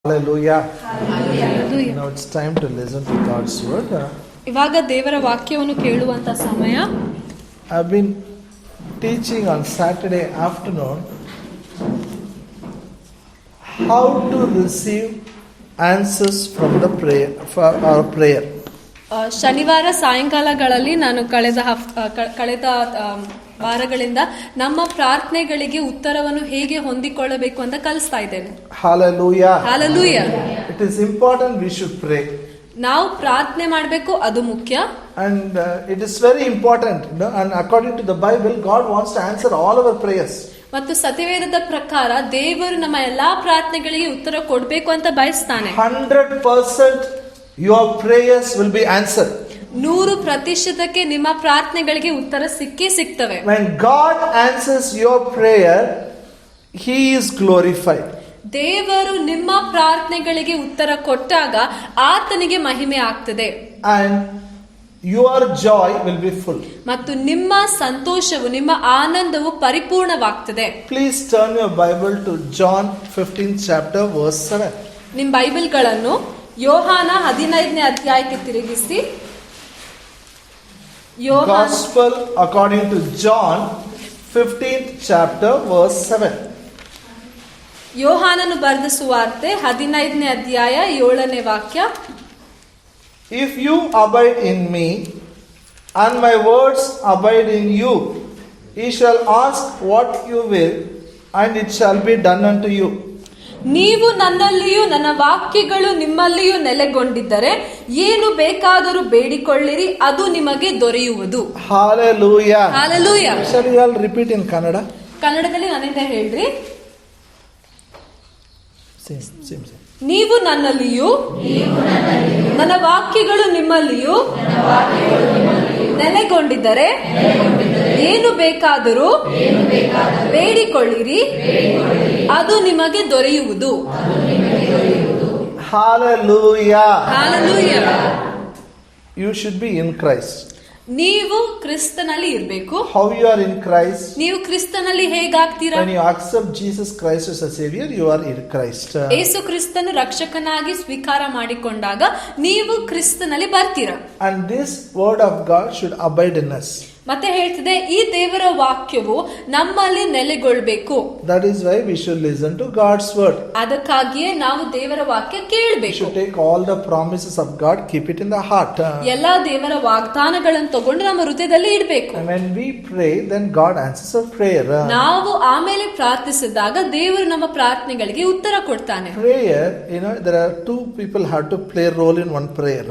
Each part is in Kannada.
Hallelujah. Hallelujah. Now it's time to listen to God's word. ಇವಾಗ ದೇವರ ವಾಕ್ಯವನ್ನು ಕೇಳುವಂತ ಸಮಯ. I've been teaching on Saturday afternoon how to receive answers from the prayer for our prayer. ಶನಿವಾರ ಸಾಯಂಕಾಲಗಳಲ್ಲಿ ನಾನು ಕಳೆದ ವಾರಗಳಿಂದ ನಮ್ಮ ಪ್ರಾರ್ಥನೆಗಳಿಗೆ ಉತ್ತರವನ್ನು ಹೇಗೆ ಹೊಂದಿಕೊಳ್ಳಬೇಕು ಅಂತ ಕಲಿಸ್ತಾ ಇದ್ದೇನೆ. Hallelujah. Hallelujah. It is important we should pray. ನಾವು ಪ್ರಾರ್ಥನೆ ಮಾಡಬೇಕು, ಅದು ಮುಖ್ಯ. And it is very important, and according to the Bible, God wants to answer all our prayers. ಮತ್ತು ಸತ್ಯವೇದದ ಪ್ರಕಾರ ದೇವರು ನಮ್ಮ ಎಲ್ಲಾ ಪ್ರಾರ್ಥನೆಗಳಿಗೆ ಉತ್ತರ ಕೊಡಬೇಕು ಅಂತ ಬಯಸ್ತಾನೆ. 100% your prayers will be answered. 100% ನಿಮ್ಮ ಪ್ರಾರ್ಥನೆಗಳಿಗೆ ಉತ್ತರ ಸಿಗ್ತವೆ. When God answers your prayer, He is glorified. ದೇವರು ನಿಮ್ಮ ಪ್ರಾರ್ಥನೆಗಳಿಗೆ ಉತ್ತರ ಕೊಟ್ಟಾಗ ಆತನಿಗೆ ಮಹಿಮೆ ಆಗ್ತದೆ. And your joy will be full. ಮತ್ತು ನಿಮ್ಮ ಸಂತೋಷವು, ನಿಮ್ಮ ಆನಂದವು ಪರಿಪೂರ್ಣವಾಗ್ತದೆ. Please turn your Bible to John 15th chapter verse 7. ನಿಮ್ಮ ಬೈಬಲ್ಗಳನ್ನು ಯೋಹಾನ 15ನೇ ಅಧ್ಯಾಯಕ್ಕೆ ತಿರುಗಿಸಿ. Gospel according to John 15th chapter verse 7. ಯೋಹಾನನು ಬರೆದ ಸುವಾರ್ತೆ 15ನೇ ಅಧ್ಯಾಯ 7ನೇ ವಾಕ್ಯ. If you abide in me and my words abide in you, ye shall ask what you will, and it shall be done unto you. ನೀವು ನನ್ನಲ್ಲಿಯೂ ನನ್ನ ವಾಕ್ಯಗಳು ನಿಮ್ಮಲ್ಲಿಯೂ ನೆಲೆಗೊಂಡಿದ್ದರೆ ಏನು ಬೇಕಾದರೂ ಬೇಡಿಕೊಳ್ಳಿರಿ, ಅದು ನಿಮಗೆ ದೊರೆಯುವುದು. Hallelujah. Hallelujah. Shall we all repeat in Kannada? ಕನ್ನಡದಲ್ಲಿ ನನ್ನಿಂದ ಹೇಳ್ರಿ. Same. ನೀವು ನನ್ನಲ್ಲಿಯೂ ನನ್ನ ವಾಕ್ಯಗಳು ನಿಮ್ಮಲ್ಲಿಯೂ ನೆಲೆಗೊಂಡಿದ್ದರೆ ಏನು ಬೇಕಾದರೂ ಬೇಡಿಕೊಳ್ಳಿರಿ, ಅದು ನಿಮಗೆ ದೊರೆಯುವುದು. Hallelujah. Hallelujah. You should be in Christ. ನೀವು ಕ್ರಿಸ್ತನಲ್ಲಿ ಇರಬೇಕು. How you are in Christ? ನೀವು ಕ್ರಿಸ್ತನಲ್ಲಿ ಹೇಗಾಗ್ತೀರಾ? When you accept Jesus Christ as a Savior, you are in Christ. ಯೇಸು ಕ್ರಿಸ್ತನು ರಕ್ಷಕನಾಗಿ ಸ್ವೀಕಾರ ಮಾಡಿಕೊಂಡಾಗ ನೀವು ಕ್ರಿಸ್ತನಲ್ಲಿ ಬರ್ತೀರಾ. And this word of God should abide in us. ಮತ್ತೆ ಹೇಳ್ತಿದೆ, ಈ ದೇವರ ವಾಕ್ಯವು ನಮ್ಮಲ್ಲಿ ನೆಲೆಗೊಳ್ಳಬೇಕು. That is why we should listen to God's word. ಅದಕ್ಕಾಗಿಯೇ ನಾವು ದೇವರ ವಾಕ್ಯ ಕೇಳಬೇಕು. We should take all the promises of God, keep it in the heart. ಎಲ್ಲಾ ದೇವರ ವಾಗ್ದಾನಗಳನ್ನು ತಗೊಂಡು ನಮ್ಮ ಹೃದಯದಲ್ಲಿ ಇಡಬೇಕು. And when we pray, then God answers our prayer. ನಾವು ಆಮೇಲೆ ಪ್ರಾರ್ಥಿಸಿದಾಗ ದೇವರು ನಮ್ಮ ಪ್ರಾರ್ಥನೆಗಳಿಗೆ ಉತ್ತರ ಕೊಡ್ತಾನೆ. Prayer, there are two people have to play a role in one prayer.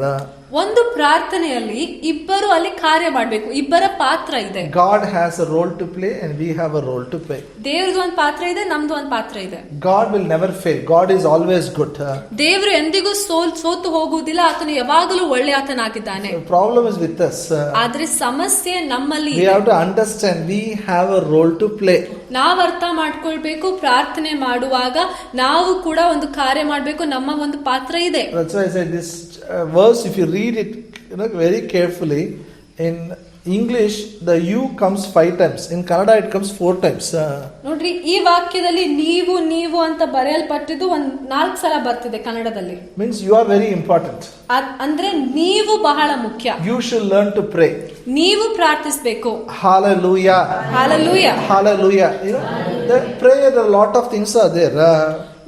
ಒಂದು ಪ್ರಾರ್ಥನೆಯಲ್ಲಿ ಇಬ್ಬರು ಅಲ್ಲಿ ಕಾರ್ಯ ಮಾಡಬೇಕು, ಇಬ್ಬರ ಪಾತ್ರ ಇದೆ. God has a role to play and we have a role to play. ದೇವರದು ಒಂದು ಪಾತ್ರ ಇದೆ, ನಮ್ದು ಒಂದು ಪಾತ್ರ ಇದೆ. God will never fail. God is always good. ದೇವರು ಎಂದಿಗೂ ಸೋತು ಹೋಗುವುದಿಲ್ಲ, ಆತನು ಯಾವಾಗಲೂ ಒಳ್ಳೆ ಆತನಾಗಿದ್ದಾನೆ. The problem is with us. ಆದ್ರೆ ಸಮಸ್ಯೆ ನಮ್ಮಲ್ಲಿ We have to understand we have a role to play. ನಾವು ಅರ್ಥ ಮಾಡ್ಕೊಳ್ಬೇಕು, ಪ್ರಾರ್ಥನೆ ಮಾಡುವಾಗ ನಾವು ಕೂಡ ಒಂದು ಕಾರ್ಯ ಮಾಡಬೇಕು, ನಮ್ಮ ಒಂದು ಪಾತ್ರ ಇದೆ. That's why I said this verse, if you read it very carefully, in English the you comes 5 times, in Kannada it comes 4 times. ನೋಡ್ರಿ, ಈ ವಾಕ್ಯದಲ್ಲಿ ನೀವು ಅಂತ ಬರೆಯಲ್ಪಟ್ಟಿದ್ದು 4 ಸಲ ಬರ್ತಿದೆ ಕನ್ನಡದಲ್ಲಿ. Means you are very important. ಅಂದ್ರೆ ನೀವು ಬಹಳ ಮುಖ್ಯ. You should learn to pray. ನೀವು ಪ್ರಾರ್ಥಿಸಬೇಕು. Hallelujah. Hallelujah. Hallelujah. The prayer, a lot of things are there.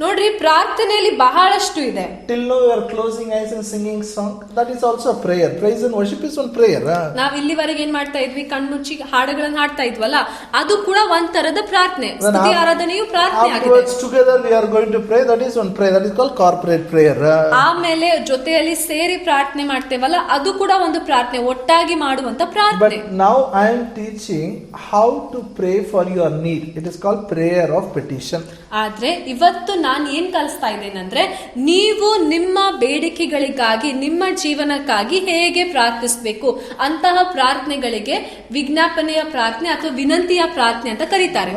ನೋಡ್ರಿ, ಪ್ರಾರ್ಥನೆಯಲ್ಲಿ ಬಹಳಷ್ಟು ಇದೆ. Till now you are closing eyes and singing song. That is also a prayer. Praise and worship is one prayer. ನಾವ್ ಇಲ್ಲಿವರೆಗೆ ಏನ್ ಮಾಡ್ತಾ ಇದ್ವಿ? ಕಣ್ಮುಚ್ಚಿ ಹಾಡುಗಳನ್ನು ಹಾಡ್ತಾ ಇದ್ವಲ್ಲ, ಅದು ಕೂಡ ಒಂದ್ ತರದ ಪ್ರಾರ್ಥನೆ. ಸ್ತುತಿ ಆರಾಧನೆಯು ಪ್ರಾರ್ಥನೆ ಆಗಿದೆ. Afterwards together we are going to pray. That is one prayer. That is called corporate prayer. ಆಮೇಲೆ ಜೊತೆಯಲ್ಲಿ ಸೇರಿ ಪ್ರಾರ್ಥನೆ ಮಾಡ್ತೇವಲ್ಲ, ಅದು ಕೂಡ ಒಂದು ಪ್ರಾರ್ಥನೆ, ಒಟ್ಟಾಗಿ ಮಾಡುವಂತ ಪ್ರಾರ್ಥನೆ. But now I am teaching how to pray for your need. It is called prayer of petition. ಆದ್ರೆ ಇವತ್ತು ನಾನು ಏನ್ ಕಲಿಸ್ತಾ ಇದ್ದೇನೆಂದ್ರೆ, ನೀವು ನಿಮ್ಮ ಬೇಡಿಕೆಗಳಿಗಾಗಿ, ನಿಮ್ಮ ಜೀವನಕ್ಕಾಗಿ ಹೇಗೆ ಪ್ರಾರ್ಥಿಸಬೇಕು, ಅಂತಹ ಪ್ರಾರ್ಥನೆಗಳಿಗೆ ವಿಜ್ಞಾಪನೆಯ ಪ್ರಾರ್ಥನೆ ಅಥವಾ ವಿನಂತಿಯ ಪ್ರಾರ್ಥನೆ ಅಂತ ಕರೀತಾರೆ.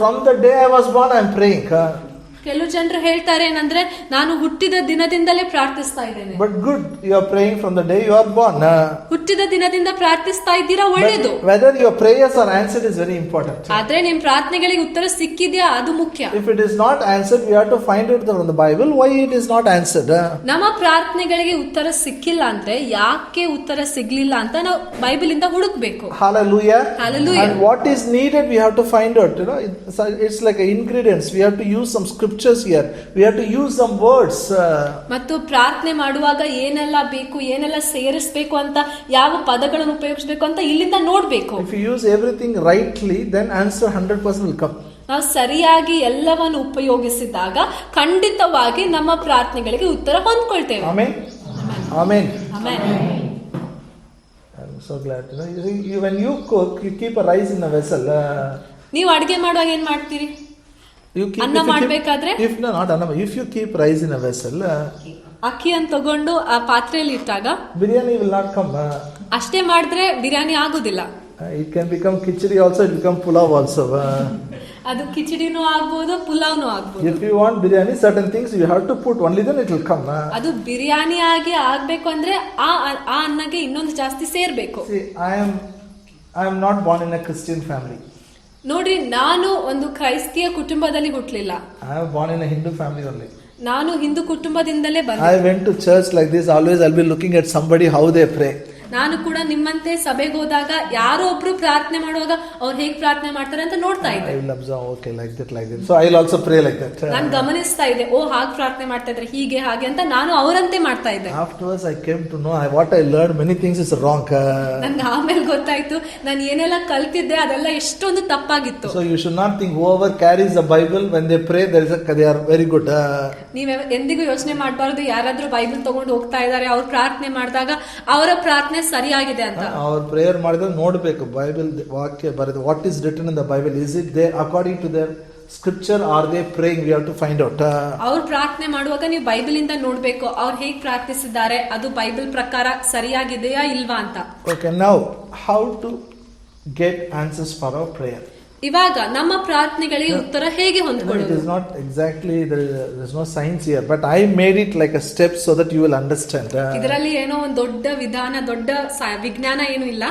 From the day I was born I am praying. ಕೆಲವು ಜನರು ಹೇಳ್ತಾರೆ ಏನಂದ್ರೆ, ನಾನು ಹುಟ್ಟಿದ ದಿನದಿಂದಲೇ ಪ್ರಾರ್ಥಿಸ್ತಾ ಇದ್ದೇನೆ. But good, you are praying from the day you are born. ಹುಟ್ಟಿದ ದಿನದಿಂದ ಪ್ರಾರ್ಥಿಸ್ತಾ ಇದ್ದೀರಾ, ಒಳ್ಳೇದು. But whether your prayers are answered is very important. ಆದ್ರೆ ನಿಮ್ ಪ್ರಾರ್ಥನೆಗಳಿಗೆ ಉತ್ತರ ಸಿಕ್ಕಿದ್ಯಾ, ಅದು ಮುಖ್ಯ. If it is not answered, we have to find out from the Bible why it is not answered. ನಮ್ಮ ಪ್ರಾರ್ಥನೆಗಳಿಗೆ ಉತ್ತರ ಸಿಕ್ಕಿಲ್ಲ ಅಂದ್ರೆ ಯಾಕೆ ಉತ್ತರ ಸಿಗ್ಲಿಲ್ಲ ಅಂತ ನಾವು ಬೈಬಲ್ ಇಂದ ಹುಡುಕ್ಬೇಕು. Hallelujah. Hallelujah. And what is needed, we have to find out. It's like ingredients. We have to use some scriptures here. We have to use some words. ಮತ್ತು ಪ್ರಾರ್ಥನೆ ಮಾಡುವಾಗ ಏನೆಲ್ಲ ಬೇಕು, ಏನೆಲ್ಲ ಸೇರಿಸಬೇಕು ಅಂತ, ಯಾವ ಪದಗಳನ್ನು ಉಪಯೋಗಿಸಬೇಕು ಅಂತ ಇಲ್ಲಿಂದ ನೋಡ್ಬೇಕು. If you use everything rightly, then answer 100% will come. ನಾವು ಸರಿಯಾಗಿ ಎಲ್ಲವನ್ನು ಉಪಯೋಗಿಸಿದಾಗ ಖಂಡಿತವಾಗಿ ನಮ್ಮ ಪ್ರಾರ್ಥನೆಗಳಿಗೆ ಉತ್ತರ ಹೊಂದ್ಕೊಳ್ತೇವೆ. Amen. Amen. Amen. I'm so glad. When you cook, you keep a rice in a vessel. ನೀವು ಅಡಿಗೆ ಮಾಡುವಾಗ ಏನ್ ಮಾಡ್ತೀರಿ? ಅನ್ನ ಮಾಡ್ಬೇಕಾದ್ರೆ if you keep rice in a vessel, ಅಕ್ಕಿಯನ್ನು ತಗೊಂಡು ಆ ಪಾತ್ರೆಯಲ್ಲಿ ಇಟ್ಟಾಗ biryani will not come. ಅಷ್ಟೇ ಮಾಡಿದ್ರೆ ಬಿರಿಯಾನಿ ಆಗುದಿಲ್ಲ. It can become khichdi also, it become pulav also. ಅದು ಕಿಚಡಿನೂ ಆಗ್ಬೋದು, ಪುಲಾವ್ನೂ ಆಗ್ಬೋದು. If you want biryani, certain things you have to put, only then it will come. ಅದು ಬಿರಿಯಾನಿ ಆಗಿ ಆಗ್ಬೇಕು ಅಂದ್ರೆ ಆ ಅನ್ನಗೆ ಇನ್ನೊಂದು ಜಾಸ್ತಿ ಸೇರ್ಬೇಕು. See, I am not born in a Christian family. ನೋಡ್ರಿ, ನಾನು ಒಂದು ಕ್ರೈಸ್ತಿಯ ಕುಟುಂಬದಲ್ಲಿ ಹುಟ್ಟಲಿಲ್ಲ. I am born in a Hindu family only. ನಾನು ಹಿಂದೂ ಕುಟುಂಬದಿಂದಲೇ ಬಂದೆ. I went to church like this, always I'll be looking at somebody how they pray. ನಾನು ಕೂಡ ನಿಮ್ಮಂತೆ ಸಭೆಗೆ ಹೋದಾಗ ಯಾರೋ ಒಬ್ರು ಪ್ರಾರ್ಥನೆ ಮಾಡುವಾಗ ಅವ್ರು ಹೇಗೆ ಪ್ರಾರ್ಥನೆ ಮಾಡ್ತಾರೆ ಅಂತ ನೋಡ್ತಾ ಇದ್ದೆ. I will observe, okay, like that. So I will also pray like that. ನಾನು ಗಮನಿಸ್ತಾ ಇದ್ದೆ, ಓ ಹಾಗೆ ಪ್ರಾರ್ಥನೆ ಮಾಡ್ತಾ ಇದ್ರೆ ಹೀಗೆ ಹಾಗೆ ಅಂತ ನಾನು ಅವರಂತೆ ಮಾಡ್ತಾ ಇದ್ದೆ. Afterwards I came to know what I learned, many things is wrong. ನನ್ಗೆ ಆಮೇಲೆ ಗೊತ್ತಾಯ್ತು ನಾನು ಏನೆಲ್ಲ ಕಲ್ತಿದ್ದೆ ಅದೆಲ್ಲ ಎಷ್ಟೊಂದು ತಪ್ಪಾಗಿತ್ತು. So you should not think whoever carries the Bible when they pray they are very good. ನೀವ್ ಎಂದಿಗೂ ಯೋಚನೆ ಮಾಡಬಾರದು ಯಾರಾದ್ರೂ ಬೈಬಲ್ ತಗೊಂಡು ಹೋಗ್ತಾ ಇದ್ದಾರೆ, ಅವ್ರು ಪ್ರಾರ್ಥನೆ ಮಾಡಿದಾಗ ಅವರ ಪ್ರಾರ್ಥನೆ ಸರಿಯಾಗಿದೆ ಅಂತ. ಅವ್ರ ಪ್ರೇಯರ್ ಮಾಡಿದ್ರೆ ನೋಡ್ಬೇಕು ಬೈಬಲ್ ವಾಕ್ಯ ಬರೆದು what is written in the Bible, is it they according to their scripture are they praying, we have to find out. ಅವ್ರು ಪ್ರಾರ್ಥನೆ ಮಾಡುವಾಗ ನೀವು ಬೈಬಲ್ ಇಂದ ನೋಡ್ಬೇಕು ಅವ್ರು ಹೇಗ್ ಪ್ರಾರ್ಥಿಸಿದ್ದಾರೆ, ಅದು ಬೈಬಲ್ ಪ್ರಕಾರ ಸರಿಯಾಗಿದೆಯಾ ಇಲ್ವಾ ಅಂತ. Okay, now how to get answers for our prayer. ಇವಾಗ ನಮ್ಮ ಪ್ರಾರ್ಥನೆಗಳಿಗೆ ಉತ್ತರ ಹೇಗೆ ಹೊಂದ್ಕೊಳ್ಳೋದು? It is not exactly, there is no science here, but I made it like a step so that you will understand. ಇದರಲ್ಲಿ ಏನೋ ಒಂದು ದೊಡ್ಡ ವಿಧಾನ, ದೊಡ್ಡ ವಿಜ್ಞಾನ ಏನು ಇಲ್ಲ.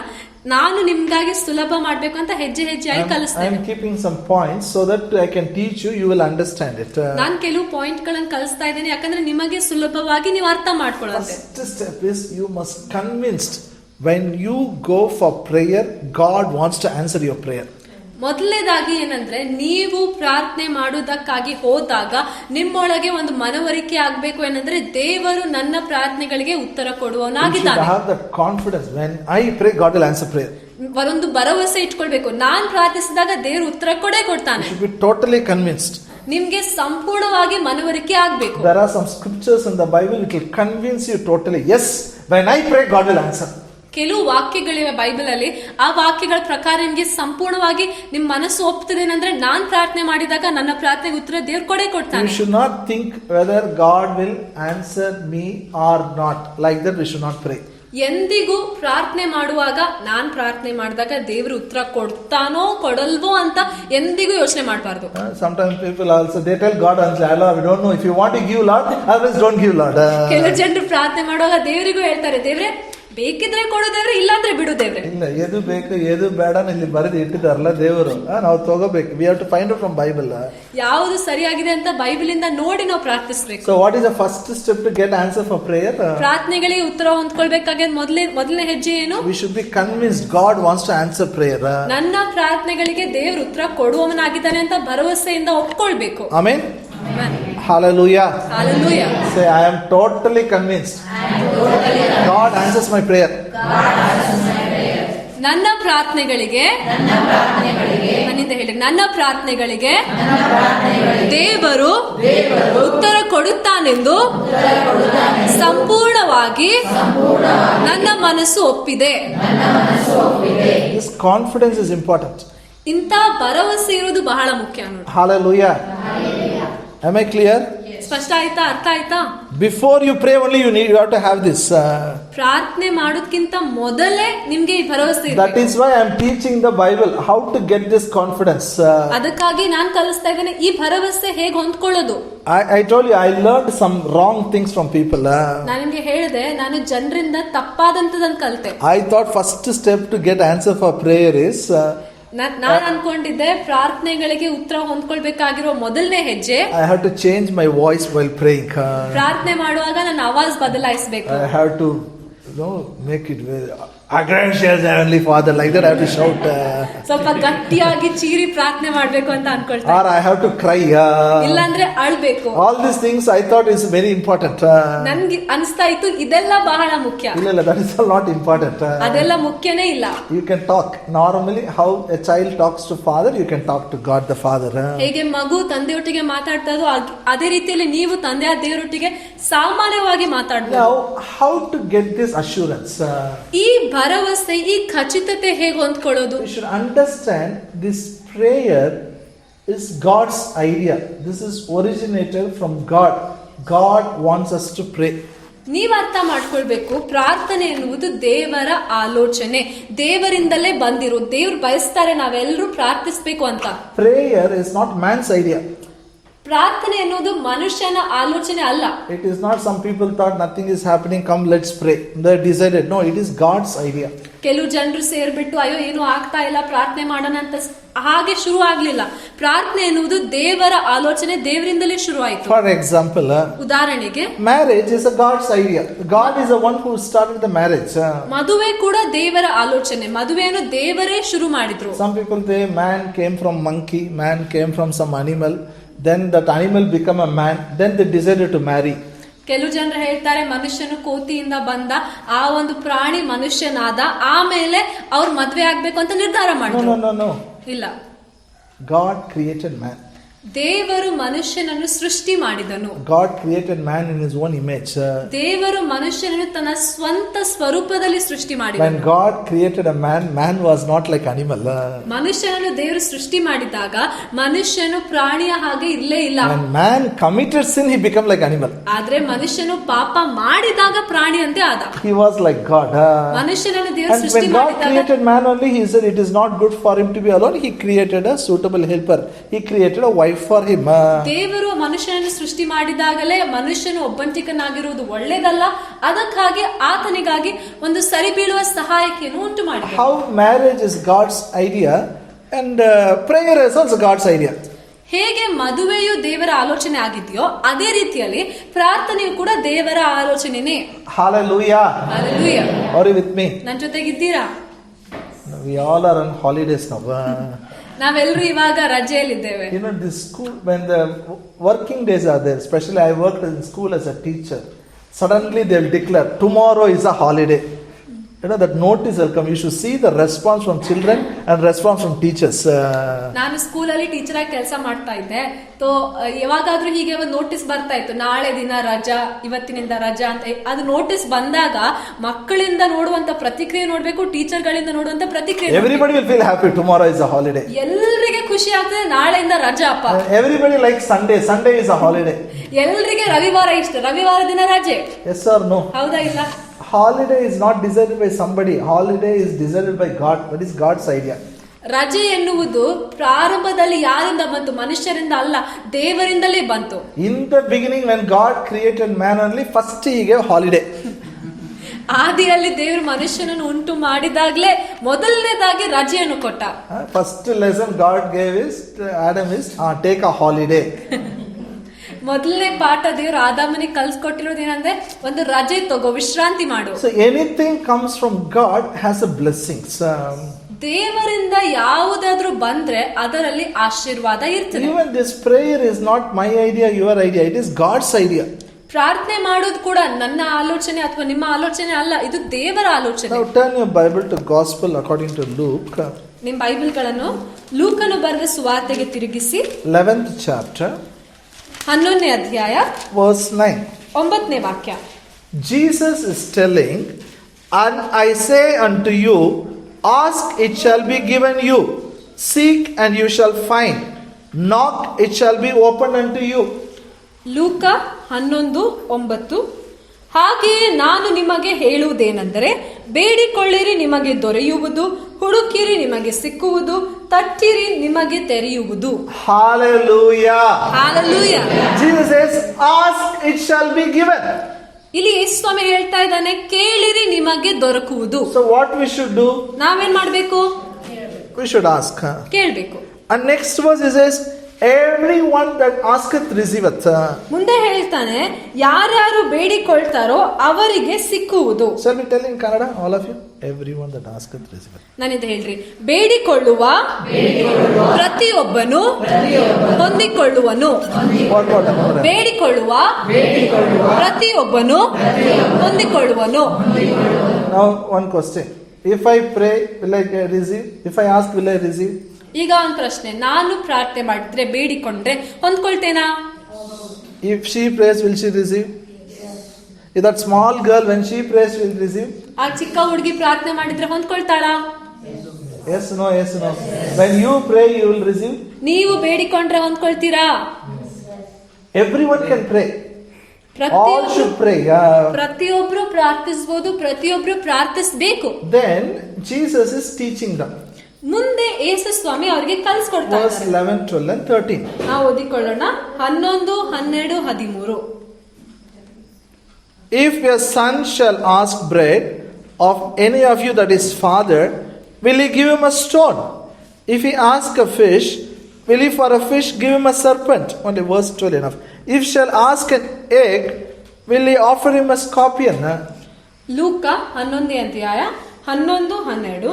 ನಾನು ನಿಮ್ಗಾಗಿ ಸುಲಭ ಮಾಡ್ಬೇಕು ಅಂತ ಹೆಜ್ಜೆ ಹೆಜ್ಜೆಯಾಗಿ ಕಲಿಸ್ತೇನೆ. I am keeping some points so that I can teach you, you will understand it. ನಾನು ಕೆಲವು ಪಾಯಿಂಟ್ ಗಳನ್ನು ಕಲಿಸ್ತಾ ಇದ್ದೇನೆ ಯಾಕಂದ್ರೆ ನಿಮಗೆ ಸುಲಭವಾಗಿ ನೀವು ಅರ್ಥ ಮಾಡ್ಕೊಳ್ಳೋದು. First step is you must convinced when you go for prayer, God wants to answer your prayer. ಮೊದಲನೇದಾಗಿ ಏನಂದ್ರೆ ನೀವು ಪ್ರಾರ್ಥನೆ ಮಾಡುವುದಕ್ಕಾಗಿ ಹೋದಾಗ ನಿಮ್ಮೊಳಗೆ ಒಂದು ಮನವರಿಕೆ ಆಗ್ಬೇಕು, ಏನಂದ್ರೆ ದೇವರು ನನ್ನ ಪ್ರಾರ್ಥನೆಗಳಿಗೆ ಉತ್ತರ ಕೊಡುವವನಾಗಿದ್ದಾನೆ. have that confidence, when I pray God will answer prayer. ಒಂದು ಭರವಸೆ ಇಟ್ಕೊಳ್ಬೇಕು, ನಾನ್ ಪ್ರಾರ್ಥಿಸಿದಾಗ ದೇವರು ಉತ್ತರ ಕೊಡ್ತಾನೆ. You should be totally convinced. ನಿಮ್ಗೆ ಸಂಪೂರ್ಣವಾಗಿ ಮನವರಿಕೆ ಆಗ್ಬೇಕು. There are some scriptures in the Bible, it will convince you totally, yes, when I pray God will answer. ಕೆಲವು ವಾಕ್ಯಗಳಿವೆ ಬೈಬಲ್ ಅಲ್ಲಿ, ಆ ವಾಕ್ಯಗಳ ಪ್ರಕಾರ ನಿಮ್ಗೆ ಸಂಪೂರ್ಣವಾಗಿ ನಿಮ್ ಮನಸ್ಸು ಒಪ್ತದೆ ಅಂದ್ರೆ ನಾನ್ ಪ್ರಾರ್ಥನೆ ಮಾಡಿದಾಗ ನನ್ನ ಪ್ರಾರ್ಥನೆಗೆ ಉತ್ತರ ದೇವ್ರು ಕೊಡ್ತಾನೆ. You should not think whether God will answer me or not, like that we should not pray. ಎಂದಿಗೂ ಪ್ರಾರ್ಥನೆ ಮಾಡುವಾಗ ನಾನ್ ಪ್ರಾರ್ಥನೆ ಮಾಡಿದಾಗ ದೇವ್ರು ಉತ್ತರ ಕೊಡ್ತಾನೋ ಕೊಡಲ್ವೋ ಅಂತ ಎಂದಿಗೂ ಯೋಚನೆ ಮಾಡಬಾರ್ದು. Sometimes people also they tell God answer, Allah we don't know, if you want to give Lord, otherwise don't give Lord. ಕೆಲವು ಜನರು ಪ್ರಾರ್ಥನೆ ಮಾಡುವಾಗ ದೇವರಿಗೂ ಹೇಳ್ತಾರೆ, ದೇವ್ರೆ ಬೇಕಿದ್ರೆ ಕೊಡು ದೇವ್ರೆ, ಇಲ್ಲಾಂದ್ರೆ ಬಿಡು ದೇವ್ರೆ. ಇಲ್ಲ, ಎದು ಬೇಕು ಎದು ಬೇಡ ಇಲ್ಲಿ ಬರೆದು ಇಟ್ಟಿದಾರಲ್ಲ ದೇವರು, ನಾವು ತಗೋಬೇಕು. We have to find out from Bible ಯಾವುದು ಸರಿಯಾಗಿದೆ ಅಂತ ಬೈಬಲ್ ಇಂದ ನೋಡಿ ನಾವು ಪ್ರಾರ್ಥಿಸಬೇಕು. So what is the first step to get answer for prayer? ಪ್ರಾರ್ಥನೆಗಳಿಗೆ ಉತ್ತರ ಹೊಂದ್ಕೊಳ್ಬೇಕಾಗಿ ಮೊದಲನೇ ಹೆಜ್ಜೆ ಏನು? We should be convinced God wants to answer prayer. ನನ್ನ ಪ್ರಾರ್ಥನೆಗಳಿಗೆ ದೇವರು ಉತ್ತರ ಕೊಡುವವನಾಗಿದ್ದಾನೆ ಅಂತ ಭರವಸೆಯಿಂದ ಒಪ್ಕೊಳ್ಬೇಕು. Amen. Hallelujah. Hallelujah. Say, I am totally convinced. God answers my prayer. ನನ್ನ ಪ್ರಾರ್ಥನೆಗಳಿಗೆ ನನ್ನಿಂದ ಹೇಳಿ, ನನ್ನ ಪ್ರಾರ್ಥನೆಗಳಿಗೆ ದೇವರು ಉತ್ತರ ಕೊಡುತ್ತಾನೆಂದು ಸಂಪೂರ್ಣವಾಗಿ ನನ್ನ ಮನಸ್ಸು ಒಪ್ಪಿದೆ. This confidence is important. ಇಂಥ ಭರವಸೆ ಇರುವುದು ಬಹಳ ಮುಖ್ಯ. Hallelujah. Am I clear? ಸ್ಪಷ್ಟ ಆಯ್ತಾ? ಅರ್ಥ ಆಯ್ತಾ? Before you pray only you have to have this. ಪ್ರಾರ್ಥನೆ ಮಾಡೋದ್ಕಿಂತ ಮೊದಲೇ ನಿಮ್ಗೆ ಈ ಭರವಸೆ That ಇರ್ಬೇಕು. is why I am teaching the Bible how to get this confidence. ಅದಕ್ಕಾಗಿ ನಾನ್ ಕಲಿಸ್ತಾ ಇದ್ದೇನೆ ಈ ಭರವಸೆ ಹೇಗೆ ಹೊಂದ್ಕೊಳ್ಳೋದು. I told you I learned some wrong things from people. ನಾನು ನಿಮ್ಗೆ ಹೇಳಿದೆ, ನಾನು ಜನರಿಂದ ತಪ್ಪಾದಂತದನ್ನ ಕಲಿತೆ. I thought first step to get answer for prayer is ನಾನ್ ಅನ್ಕೊಂಡಿದ್ದೆ ಪ್ರಾರ್ಥನೆಗಳಿಗೆ ಉತ್ತರ ಹೊಂದ್ಕೊಳ್ಬೇಕಾಗಿರೋ ಮೊದಲನೇ ಹೆಜ್ಜೆ I have to change my voice while praying. ಪ್ರಾರ್ಥನೆ ಮಾಡುವಾಗ ನನ್ನ ಆವಾಜ್ ಬದಲಾಯಿಸಬೇಕು. I have to make it very gracious Heavenly Father, like that I have to shout. ಸ್ವಲ್ಪ ಗಟ್ಟಿಯಾಗಿ ಚೀರಿ ಪ್ರಾರ್ಥನೆ ಮಾಡ್ಬೇಕು ಅಂತ ಅನ್ಕೊಳ್ತಾ Or I have to cry. ಇಲ್ಲಾಂದ್ರೆ ಅಳ್ಬೇಕು. All these things I thought is very important. ನನ್ಗೆ ಅನಿಸ್ತಾ ಇತ್ತು ಇದೆಲ್ಲ ಬಹಳ ಮುಖ್ಯ. ಇಲ್ಲ, that is all not important. ಅದೆಲ್ಲ ಮುಖ್ಯನೇ ಇಲ್ಲ. You can talk normally how a child talks to father, you can talk to God the Father. ಹೇಗೆ ಮಗು ತಂದೆಯೊಟ್ಟಿಗೆ ಮಾತಾಡ್ತಾ ಇದೋ ಅದೇ ರೀತಿಯಲ್ಲಿ ನೀವು ತಂದೆಯ ದೇವರೊಟ್ಟಿಗೆ ಸಾಮಾನ್ಯವಾಗಿ ಮಾತಾಡ್ಬೋದು. Now how to get this assurance? ಈ ಭರವಸೆ, ಈ ಖಚಿತತೆ ಹೇಗೆ ಹೊಂದ್ಕೊಳ್ಳೋದು? We should understand this prayer is God's idea. This is originated from God. God wants us to pray. ನೀವ್ ಅರ್ಥ ಮಾಡ್ಕೊಳ್ಬೇಕು, ಪ್ರಾರ್ಥನೆ ಎನ್ನುವುದು ದೇವರ ಆಲೋಚನೆ, ದೇವರಿಂದಲೇ ಬಂದಿರೋ, ದೇವ್ರು ಬಯಸ್ತಾರೆ ನಾವೆಲ್ಲರೂ ಪ್ರಾರ್ಥಿಸ್ಬೇಕು ಅಂತ. Prayer is not man's idea. ಪ್ರಾರ್ಥನೆ ಎನ್ನುವುದು ಮನುಷ್ಯನ ಆಲೋಚನೆ ಅಲ್ಲ. It is not some people thought nothing is happening, come let's pray. They decided. No, it is God's idea. ಕೆಲವು ಜನರು ಸೇರ್ಬಿಟ್ಟು ಅಯ್ಯೋ ಏನು ಆಗ್ತಾ ಇಲ್ಲ ಪ್ರಾರ್ಥನೆ ಮಾಡೋಣ ಅಂತ ಹಾಗೆ ಶುರು ಆಗ್ಲಿಲ್ಲ. ಪ್ರಾರ್ಥನೆ ಎನ್ನುವುದು ದೇವರ ಆಲೋಚನೆ, ದೇವರಿಂದಲೇ ಶುರು ಆಯ್ತು. For example, ಉದಾಹರಣೆಗೆ marriage is a God's idea. God is the one who started the marriage. ಮದುವೆ ಕೂಡ ದೇವರ ಆಲೋಚನೆ, ಮದುವೆಯನ್ನು ದೇವರೇ ಶುರು ಮಾಡಿದ್ರು. Some people say man came from monkey, man came from some animal, then that animal become a man, then they decided to marry. ಕೆಲವು ಜನರು ಹೇಳ್ತಾರೆ ಮನುಷ್ಯನು ಕೋತಿಯಿಂದ ಬಂದ, ಆ ಒಂದು ಪ್ರಾಣಿ ಮನುಷ್ಯನಾದ, ಆಮೇಲೆ ಅವ್ರು ಮದ್ವೆ ಆಗ್ಬೇಕು ಅಂತ ನಿರ್ಧಾರ ಮಾಡಿದ್ರು. No. ಇಲ್ಲ, God created man. ದೇವರು ಮನುಷ್ಯನನ್ನು ಸೃಷ್ಟಿ ಮಾಡಿದನು. God created man in his own image. ದೇವರು ಮನುಷ್ಯನನ್ನು ತನ್ನ ಸ್ವಂತ ಸ್ವರೂಪದಲ್ಲಿ ಸೃಷ್ಟಿ When ಮಾಡಿದನು. God created a man, man was not like animal. ಮನುಷ್ಯನನ್ನು ದೇವರು ಸೃಷ್ಟಿ ಮಾಡಿದಾಗ ಮನುಷ್ಯನು ಪ್ರಾಣಿಯ ಹಾಗೆ ಇರ್ಲೇ ಇಲ್ಲ. When man committed sin, he became like animal. ಆದ್ರೆ ಮನುಷ್ಯನು ಪಾಪ ಮಾಡಿದಾಗ ಪ್ರಾಣಿಯಂತೆ ಆದ. He was like God. ಮನುಷ್ಯನನ್ನು ದೇವರು And ಸೃಷ್ಟಿ when God ಮಾಡಿದಾಗ created man only, he said it is not good for him to be alone. He created a suitable helper. He created a wife for him. ದೇವರು ಮನುಷ್ಯನನ್ನು ಸೃಷ್ಟಿ ಮಾಡಿದಾಗಲೇ ಮನುಷ್ಯನು ಒಬ್ಬಂಟಿಕನಾಗಿರುವುದು ಒಳ್ಳೆಯದಲ್ಲ, ಅದಕ್ಕಾಗಿ ಆತನಿಗಾಗಿ ಒಂದು ಸರಿ ಬೀಳುವ ಸಹಾಯಕಿಯನ್ನು ಉಂಟು ಮಾಡಿದ. How marriage is God's idea and prayer is also God's idea. ಹೇಗೆ ಮದುವೆಯು ದೇವರ ಆಲೋಚನೆ ಆಗಿದೆಯೋ ಅದೇ ರೀತಿಯಲ್ಲಿ ಪ್ರಾರ್ಥನೆಯು ಕೂಡ ದೇವರ ಆಲೋಚನೆನೇ. Hallelujah. Hallelujah. Are you with me? ನನ್ನ ಜೊತೆಗಿದ್ದೀರಾ? We all are on holidays now. ನಾವೆಲ್ಲರೂ ಇವಾಗ ರಜೆಯಲ್ಲಿದ್ದೇವೆ. You know, this school, when the working days are there, especially I worked in school as a teacher, suddenly they will declare tomorrow is a holiday. You know, that notice will come. You should see the response from children and response from teachers. ನಾನು ಸ್ಕೂಲಲ್ಲಿ ಟೀಚರ್ ಆಗಿ ಕೆಲಸ ಮಾಡ್ತಾ ಇದ್ದೆ. ಯಾವಾಗಾದ್ರೂ ಹೀಗೆ ಒಂದು ನೋಟಿಸ್ ಬರ್ತಾ ಇತ್ತು, ನಾಳೆ ದಿನ ರಜಾ, ಇವತ್ತಿನಿಂದ ರಜಾ ಅಂತ. ಅದು ನೋಟಿಸ್ ಬಂದಾಗ ಮಕ್ಕಳಿಂದ ನೋಡುವಂತ ಪ್ರತಿಕ್ರಿಯೆ ನೋಡ್ಬೇಕು, ಟೀಚರ್ ಗಳಿಂದ ನೋಡುವಂತ ಪ್ರತಿಕ್ರಿಯೆ. Everybody will feel happy. Tomorrow is a holiday. ಎಲ್ಲರಿಗೆ ಖುಷಿ ಆಗ್ತದೆ, ನಾಳೆಯಿಂದ ರಜಾ ಅಪ್ಪ. Everybody likes Sunday. Sunday is a holiday. ಎಲ್ಲರಿಗೆ ರವಿವಾರ ಇಷ್ಟ, ರವಿವಾರ ದಿನ ರಜೆ. Yes or no? ಹೌದಾ ಇಲ್ಲ? Holiday is not decided by somebody. Holiday is decided by God. That is God's idea. ರಜೆ ಎನ್ನುವುದು ಪ್ರಾರಂಭದಲ್ಲಿ ಯಾರಿಂದ ಬಂತು? ಮನುಷ್ಯರಿಂದ ಅಲ್ಲ, ದೇವರಿಂದಲೇ ಬಂತು. In the beginning, when God created man only, first he gave holiday. ಆದಿಯಲ್ಲಿ ದೇವರು ಮನುಷ್ಯನನ್ನು ಉಂಟು ಮಾಡಿದಾಗ್ಲೇ ಮೊದಲನೇದಾಗಿ ರಜೆಯನ್ನು ಕೊಟ್ಟ. First lesson God gave is Adam is take a holiday. ಮೊದಲನೇ ಪಾಠ ದೇವರು ಆದಾಮನಿಗೆ ಕಲ್ಸ್ಕೊಟ್ಟಿರೋದು ಏನಂದ್ರೆ ಒಂದು ರಜೆ ತಗೋ, ವಿಶ್ರಾಂತಿ ಮಾಡು. So anything comes from God has a blessings. ದೇವರಿಂದ ಯಾವುದಾದ್ರೂ ಬಂದ್ರೆ ಅದರಲ್ಲಿ ಆಶೀರ್ವಾದ ಇರ್ತದೆ. Even this prayer is not my idea, your idea. It is God's idea. ಪ್ರಾರ್ಥನೆ ಮಾಡೋದು ಕೂಡ ನನ್ನ ಆಲೋಚನೆ ಅಥವಾ ನಿಮ್ಮ ಆಲೋಚನೆ ಅಲ್ಲ, ಇದು ದೇವರ ಆಲೋಚನೆ. Now turn your Bible to Gospel according to Luke. ನಿಮ್ಮ ಬೈಬಲ್ಗಳನ್ನು ಲೂಕನು ಬರೆದ ಸುವಾರ್ತೆಗೆ ತಿರುಗಿಸಿ 11th chapter 11ನೇ ಅಧ್ಯಾಯ verse 9. 9ನೇ ವಾಕ್ಯ. Jesus is telling, and I say unto you, ask it shall be given you, seek and you shall find, knock it shall be opened unto you. ಲೂಕ 11:9. ಹಾಗೆಯೇ ನಾನು ನಿಮಗೆ ಹೇಳುವುದೇನೆಂದರೆ, ಬೇಡಿಕೊಳ್ಳಿರಿ ನಿಮಗೆ ದೊರೆಯುವುದು, ಹುಡುಕಿರಿ ನಿಮಗೆ ಸಿಕ್ಕುವುದು, ತಟ್ಟಿರಿ ನಿಮಗೆ ತೆರೆಯುವುದು. Hallelujah. Hallelujah. Jesus says, ask, it shall be given. ಇಲ್ಲಿ ಯೇಸು ಸ್ವಾಮಿ ಹೇಳ್ತಾ ಇದ್ದಾನೆ, ಕೇಳಿರಿ ನಿಮಗೆ ದೊರಕುವುದು. So what we should do? ನಾವೇನ್ ಮಾಡ್ಬೇಕು? We should ask. ಕೇಳ್ಬೇಕು. And next verse he says, everyone that asketh receiveth. ಮುಂದೆ ಹೇಳ್ತಾನೆ, ಯಾರ್ಯಾರು ಬೇಡಿಕೊಳ್ತಾರೋ ಅವರಿಗೆ ಸಿಕ್ಕುವುದು. Shall we tell in Kannada, all of you? Everyone that asketh receiveth. ನಾನಿಂದ ಹೇಳ್ರಿ, ಬೇಡಿಕೊಳ್ಳುವ ಪ್ರತಿಯೊಬ್ಬನು ಹೊಂದಿಕೊಳ್ಳುವನು. ಬೇಡಿಕೊಳ್ಳುವ ಪ್ರತಿಯೊಬ್ಬನು ಹೊಂದಿಕೊಳ್ಳುವನು. Now one question. If I pray, will I receive? If I ask, will I receive? ಈಗ ಒಂದು ಪ್ರಶ್ನೆ, ನಾನು ಪ್ರಾರ್ಥನೆ ಮಾಡಿದ್ರೆ ಬೇಡಿಕೊಂಡ್ರೆ ಹೊಂದ್ಕೊಳ್ತೇನಾ? If she prays, will she receive? If that small girl, when she prays, will receive? ಆ ಚಿಕ್ಕ ಹುಡುಗಿ ಪ್ರಾರ್ಥನೆ ಮಾಡಿದ್ರೆ ಹೊಂದ್ಕೊಳ್ತಾಳ? Yes, no, yes, no. When you pray, you will receive. ನೀವು ಬೇಡಿಕೊಂಡ್ರೆ ಹೊಂದ್ಕೊಳ್ತೀರಾ? Everyone can pray. All should pray. ಪ್ರತಿಯೊಬ್ರು ಪ್ರಾರ್ಥಿಸಬಹುದು, ಪ್ರತಿಯೊಬ್ರು ಪ್ರಾರ್ಥಿಸಬೇಕು. Then Jesus is teaching them. ಮುಂದೆ ಯೇಸು ಸ್ವಾಮಿ ಅವರಿಗೆ ಕಲಿಸ್ಕೊಡ್ತಾ Verse 11, 12 and 13. ನಾವು ಓದಿಕೊಳ್ಳೋಣ. 11, 12, 13. If your son shall ask bread of any of you that is father, will he give him a stone? If he ask a fish, will he for a fish give him a serpent? Only verse 12 enough. If shall ask an egg, will he offer him a scorpion? ಲೂಕ 11ನೇ ಅಧ್ಯಾಯ 11, 12.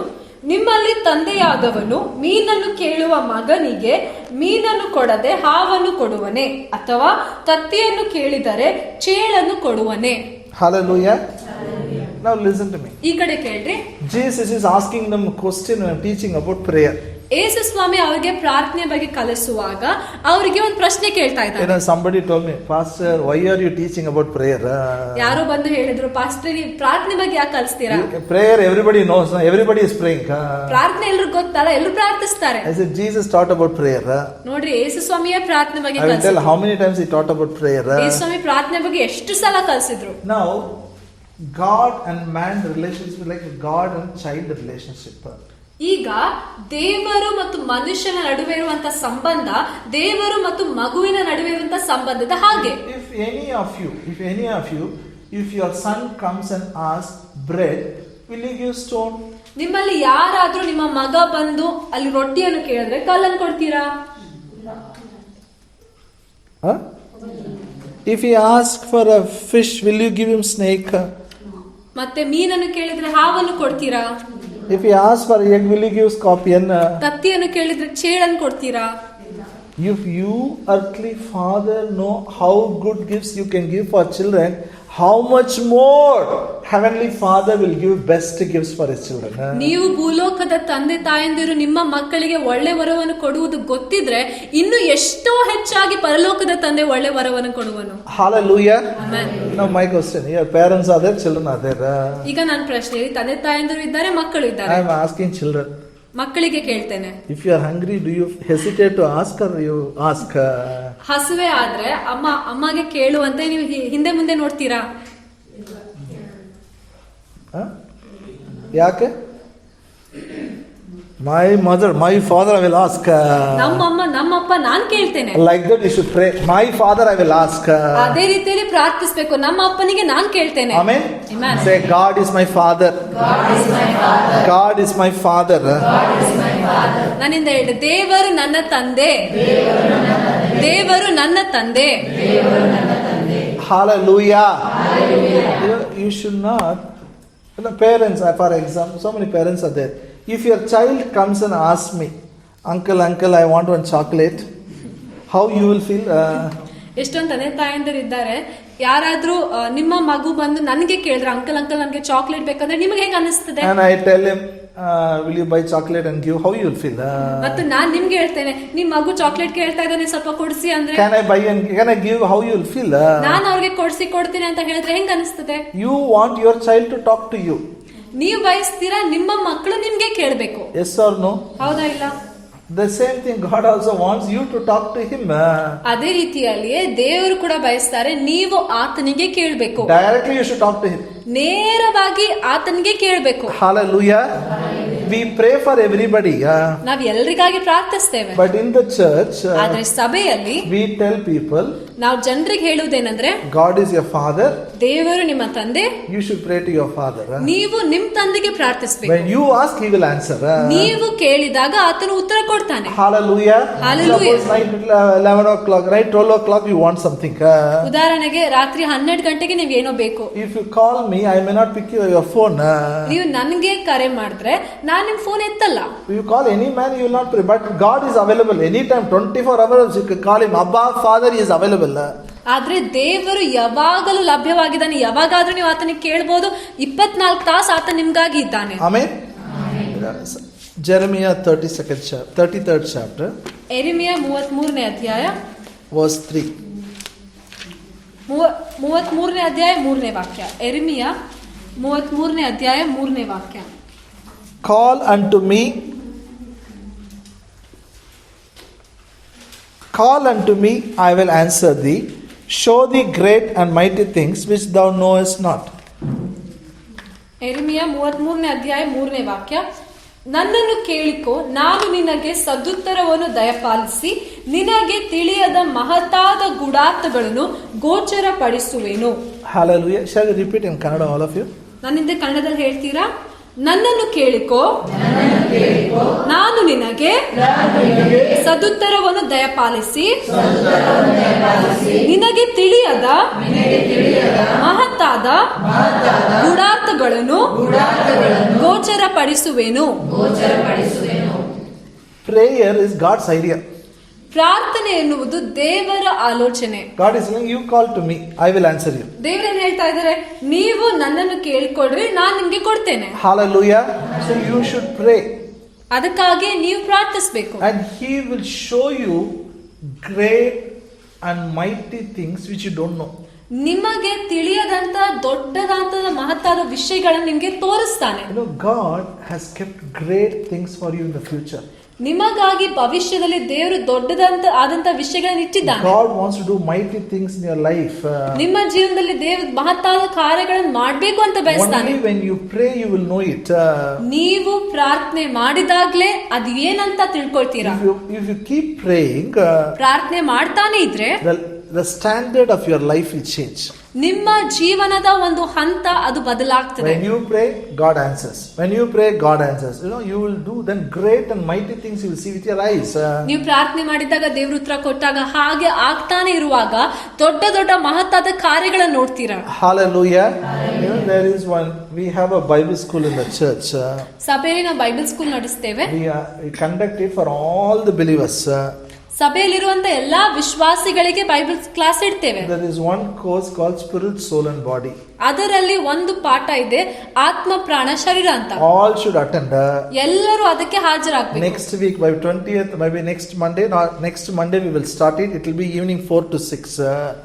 ನಿಮ್ಮಲ್ಲಿ ತಂದೆಯಾದವನು ಮೀನನ್ನು ಕೇಳುವ ಮಗನಿಗೆ ಮೀನನ್ನು ಕೊಡದೆ ಹಾವನ್ನು ಕೊಡುವನೆ, ಅಥವಾ ಕತ್ತಿಯನ್ನು ಕೇಳಿದರೆ ಚೇಳನ್ನು ಕೊಡುವನೆ? Hallelujah. Now listen to me. ಈ ಕಡೆ ಕೇಳ್ರಿ. Jesus is asking them a question when teaching about prayer. ಯೇಸು ಸ್ವಾಮಿ ಅವರಿಗೆ ಪ್ರಾರ್ಥನೆ ಬಗ್ಗೆ ಕಲಿಸುವಾಗ ಅವರಿಗೆ ಒಂದು ಪ್ರಶ್ನೆ ಕೇಳ್ತಾ ಇದ್ದಾರೆ. Somebody told me, Pastor, why are you teaching about prayer? ಯಾರೋ ಬಂದು ಹೇಳಿದ್ರು, ಪಾಸ್ಟರ್ ಪ್ರಾರ್ಥನೆ ಬಗ್ಗೆ ಯಾಕೆ ಕಲಿಸ್ತೀರಾ? Prayer everybody knows, everybody is praying. ಪ್ರಾರ್ಥನೆ ಎಲ್ರಿಗೂ ಗೊತ್ತಲ್ಲ, ಎಲ್ಲರೂ ಪ್ರಾರ್ಥಿಸ್ತಾರೆ. I said Jesus taught about prayer. ನೋಡ್ರಿ, ಯೇಸು ಸ್ವಾಮಿಯ ಪ್ರಾರ್ಥನೆ ಬಗ್ಗೆ I will tell how many times he taught about prayer. ಯೇಸು ಸ್ವಾಮಿ ಪ್ರಾರ್ಥನೆ ಬಗ್ಗೆ ಎಷ್ಟು ಸಲ ಕಲಿಸಿದ್ರು. Now God and man relationship like a God and child relationship. ಈಗ ದೇವರು ಮತ್ತು ಮನುಷ್ಯನ ನಡುವೆ ಇರುವಂತಹ ಸಂಬಂಧ ದೇವರು ಮತ್ತು ಮಗುವಿನ ನಡುವೆ ಇರುವಂತಹ ಸಂಬಂಧದ ಹಾಗೆ. If any of you, if your son comes and asks bread, will you give stone? ನಿಮ್ಮಲ್ಲಿ ಯಾರಾದ್ರೂ ನಿಮ್ಮ ಮಗ ಬಂದು ಅಲ್ಲಿ ರೊಟ್ಟಿಯನ್ನು ಕೇಳಿದ್ರೆ ಕಲ್ಲನ್ನು ಕೊಡ್ತೀರಾ? If he asks for a fish, will you give him snake? ಮತ್ತೆ ಮೀನನ್ನು ಕೇಳಿದ್ರೆ ಹಾವನ್ನು ಕೊಡ್ತೀರಾ? If he asks for egg, will you give scorpion? ಕತ್ತಿಯನ್ನು ಕೇಳಿದ್ರೆ ಚೇಳನ್ನು ಕೊಡ್ತೀರಾ? If you, earthly father, know how good gifts you can give for children, how much more heavenly father will give best gifts for his children. ನೀವು ಭೂಲೋಕದ ತಂದೆ ತಾಯಂದಿರು ನಿಮ್ಮ ಮಕ್ಕಳಿಗೆ ಒಳ್ಳೆ ವರವನ್ನು ಕೊಡುವುದು ಗೊತ್ತಿದ್ರೆ ಇನ್ನು ಎಷ್ಟೋ ಹೆಚ್ಚಾಗಿ ಪರಲೋಕದ ತಂದೆ ಒಳ್ಳೆ ವರವನ್ನು ಕೊಡುವನು. Hallelujah. Amen. Now my question, your parents are there, children are there. ಈಗ ನನ್ನ ಪ್ರಶ್ನೆ, ತಂದೆ ತಾಯಂದಿರು ಇದ್ದಾರೆ, ಮಕ್ಕಳು ಇದ್ದಾರೆ. I am asking children. ಮಕ್ಕಳಿಗೆ ಕೇಳ್ತೇನೆ, if you are hungry, do you hesitate to ask or you ask? ಹಸುವೆ ಆದ್ರೆ ಅಮ್ಮಗೆ ಕೇಳು ಅಂತ ನೀವು ಹಿಂದೆ ಮುಂದೆ ನೋಡ್ತೀರಾ? ಯಾಕೆ? My mother, my father, I will ask. ನಮ್ಮಪ್ಪ ನಾನ್ ಕೇಳ್ತೇನೆ. Like that you should pray. My father, I will ask. ಅದೇ ರೀತಿಯಲ್ಲಿ ಪ್ರಾರ್ಥಿಸಬೇಕು. ನಮ್ಮ ಅಪ್ಪನಿಗೆ ನಾನ್ ಕೇಳ್ತೇನೆ. Amen. Amen. Say, God is my father. God is my father. God is my father. God is my father. ನನ್ನಿಂದ ಹೇಳಿ, ದೇವರು ನನ್ನ ತಂದೆ. ದೇವರು ನನ್ನ ತಂದೆ. Hallelujah. You should not. Parents, for example, so many parents are there. If your child comes and asks me, uncle, I want one chocolate, how you will feel? ಎಷ್ಟೊಂದು ತಂದೆ ತಾಯಂದಿರು ಇದ್ದಾರೆ, ಯಾರಾದ್ರೂ ನಿಮ್ಮ ಮಗು ಬಂದು ನನಗೆ ಕೇಳಿದ್ರೆ, ಅಂಕಲ್ ನನಗೆ ಚಾಕ್ಲೇಟ್ ಬೇಕಂದ್ರೆ ನಿಮಗೆ ಹೆಂಗ ಅನಿಸ್ತದೆ? And I tell him, will you buy chocolate and give? How you will feel? ಮತ್ತು ನಾನು ನಿಮ್ಗೆ ಹೇಳ್ತೇನೆ, ನಿಮ್ ಮಗು ಚಾಕ್ಲೇಟ್ ಕೇಳ್ತಾ ಇದ್ದಾನೆ, ಸ್ವಲ್ಪ ಕೊಡಿಸಿ ಅಂದ್ರೆ, can I buy and can I give? How you will feel? ನಾನು ಅವ್ರಿಗೆ ಕೊಡ್ತೀನಿ ಅಂತ ಹೇಳಿದ್ರೆ ಹೆಂಗ ಅನಿಸ್ತದೆ? You want your child to talk to you. ನೀವು ಬಯಸ್ತೀರಾ ನಿಮ್ಮ ಮಕ್ಕಳು ನಿಮ್ಗೆ ಕೇಳಬೇಕು? Yes or no? ಹೌದಾ ಇಲ್ಲ? The same thing God also wants you to talk to Him. ಅದೇ ರೀತಿಯಲ್ಲಿಯೇ ದೇವರು ಕೂಡ ಬಯಸ್ತಾರೆ ನೀವು ಆತನಿಗೆ ಕೇಳಬೇಕು. Directly you should talk to Him. ನೇರವಾಗಿ ಆತನಿಗೆ ಕೇಳಬೇಕು. Hallelujah. We pray for everybody. ನಾವ್ ಎಲ್ರಿಗಾಗಿ ಪ್ರಾರ್ಥಿಸ್ತೇವೆ. But in the church, ಆದ್ರೆ ಸಭೆಯಲ್ಲಿ we tell people, ನಾವು ಜನರಿಗೆ ಹೇಳುವುದೇನಂದ್ರೆ God is your father. ದೇವರು ನಿಮ್ಮ ತಂದೆ. You should pray to your father. ನೀವು ನಿಮ್ ತಂದೆಗೆ ಪ್ರಾರ್ಥಿಸಬೇಕು. When you ask, He will answer. ನೀವು ಕೇಳಿದಾಗ ಆತನು ಉತ್ತರ ಕೊಡ್ತಾನೆ. Hallelujah. Hallelujah. Suppose night 11 o'clock, right? 12 o'clock you want something. ಉದಾಹರಣೆಗೆ ರಾತ್ರಿ 12 ಗಂಟೆಗೆ ನೀವು ಏನೋ ಬೇಕು. If you call me, I may not pick your phone. ನೀವು ನನಗೆ ಕರೆ ಮಾಡಿದ್ರೆ ನಾನು ನಿಮ್ phone ಎತ್ತಲ್ಲ. You call any man, you will not pray. But God is available anytime, 24 hours. You can call Him. Abba, Father, He is available. ಆದ್ರೆ ದೇವರು ಯಾವಾಗಲೂ ಲಭ್ಯವಾಗಿದ್ದಾನೆ. ಯಾವಾಗಾದ್ರೂ ನೀವು ಆತನಿಗೆ ಕೇಳಬಹುದು. 24 ತಾಸು ಆತ ನಿಮ್ಗಾಗಿ ಇದ್ದಾನೆ. Amen. Jeremiah 33rd chapter. ಎರೆಮಿಯ 33ನೇ ಅಧ್ಯಾಯ verse 3. 33ನೇ ಅಧ್ಯಾಯ 3ನೇ ವಾಕ್ಯ. ಎರೆಮಿಯ 33ನೇ ಅಧ್ಯಾಯ 3ನೇ ವಾಕ್ಯ. Call unto me. Call unto me, I will answer thee. Show thee great and mighty things which thou knowest not. ಎರೆಮಿಯ 33ನೇ ಅಧ್ಯಾಯ 3ನೇ ವಾಕ್ಯ. ನನ್ನನ್ನು ಕೇಳಿಕೋ, ನಾನು ನಿನಗೆ ಸದುತ್ತರವನ್ನು ದಯಪಾಲಿಸಿ ನಿನಗೆ ತಿಳಿಯದ ಮಹತ್ತಾದ ಗುಡಾರ್ಥಗಳನ್ನು ಗೋಚರಪಡಿಸುವೆನು. Hallelujah. Shall we repeat in Kannada, all of you? ನನ್ನಿಂದ ಕನ್ನಡದಲ್ಲಿ ಹೇಳ್ತೀರಾ? ನನ್ನನ್ನು ಕೇಳಿಕೋ, ನಾನು ನಿನಗೆ ಸದುತ್ತರವನ್ನು ದಯಪಾಲಿಸಿ ನಿನಗೆ ತಿಳಿಯದ ಮಹತ್ತಾದ ಗುಡಾರ್ಥಗಳನ್ನು ಗೋಚರಪಡಿಸುವೆನು. Prayer is God's idea. ಪ್ರಾರ್ಥನೆ ಎನ್ನುವುದು ದೇವರ ಆಲೋಚನೆ. God is saying, you call to me, I will answer you. ದೇವರೇನು ಹೇಳ್ತಾ ಇದ್ದಾರೆ? ನೀವು ನನ್ನನ್ನು ಕೇಳಿಕೊಡ್ರಿ, ನಾನು ನಿಮ್ಗೆ ಕೊಡ್ತೇನೆ. Hallelujah. So you should pray. ಅದಕ್ಕಾಗಿ ನೀವು ಪ್ರಾರ್ಥಿಸಬೇಕು. And He will show you great and mighty things which you don't know. ನಿಮಗೆ ತಿಳಿಯದಂತ ದೊಡ್ಡದಾದ ಮಹತ್ತಾದ ವಿಷಯಗಳನ್ನು ನಿಮ್ಗೆ ತೋರಿಸ್ತಾನೆ. You know, God has kept great things for you in the future. ನಿಮಗಾಗಿ ಭವಿಷ್ಯದಲ್ಲಿ ದೇವರು ಆದಂತ ವಿಷಯಗಳನ್ನು ಇಟ್ಟಿದ್ದಾನೆ. God wants to do mighty things in your life. ನಿಮ್ಮ ಜೀವನದಲ್ಲಿ ದೇವರು ಮಹತ್ತಾದ ಕಾರ್ಯಗಳನ್ನು ಮಾಡಬೇಕು ಅಂತ ಬಯಸ್ತಾನೆ. Only when you pray you will know it. ನೀವು ಪ್ರಾರ್ಥನೆ ಮಾಡಿದಾಗ್ಲೇ ಅದು ಏನಂತ ತಿಳ್ಕೊಳ್ತೀರಾ. If you keep praying, ಪ್ರಾರ್ಥನೆ ಮಾಡ್ತಾನೆ ಇದ್ರೆ the standard of your life will change. ನಿಮ್ಮ ಜೀವನದ ಒಂದು ಹಂತ ಅದು ಬದಲಾಗ್ತದೆ. When you pray, God answers. When you pray, God answers. You know, you will do then great and mighty things you will see with your eyes. ನೀವು ಪ್ರಾರ್ಥನೆ ಮಾಡಿದಾಗ ದೇವರು ಉತ್ತರ ಕೊಟ್ಟಾಗ ಹಾಗೆ ಆಗ್ತಾನೆ ಇರುವಾಗ ದೊಡ್ಡ ದೊಡ್ಡ ಮಹತ್ತಾದ ಕಾರ್ಯಗಳನ್ನು ನೋಡ್ತೀರಾ. Hallelujah. You know, there is one. We have a Bible school in the church. ಸಭೆಯಲ್ಲಿ ನಾವು ಬೈಬಲ್ ಸ್ಕೂಲ್ ನಡೆಸ್ತೇವೆ. We conduct it for all the believers. ಸಭೆಯಲ್ಲಿರುವಂತ ಎಲ್ಲಾ ವಿಶ್ವಾಸಿಗಳಿಗೆ ಬೈಬಲ್ ಕ್ಲಾಸ್ ಇಡ್ತೇವೆ. There is one course called Spirit, Soul and Body. ಅದರಲ್ಲಿ ಒಂದು ಪಾಠ ಇದೆ, ಆತ್ಮ ಪ್ರಾಣ ಶರೀರ ಅಂತ. All should attend. ಎಲ್ಲರೂ ಅದಕ್ಕೆ ಹಾಜರಾಗಬೇಕು. Next week by 20th, maybe next Monday we will start it. It will be evening 4 to 6.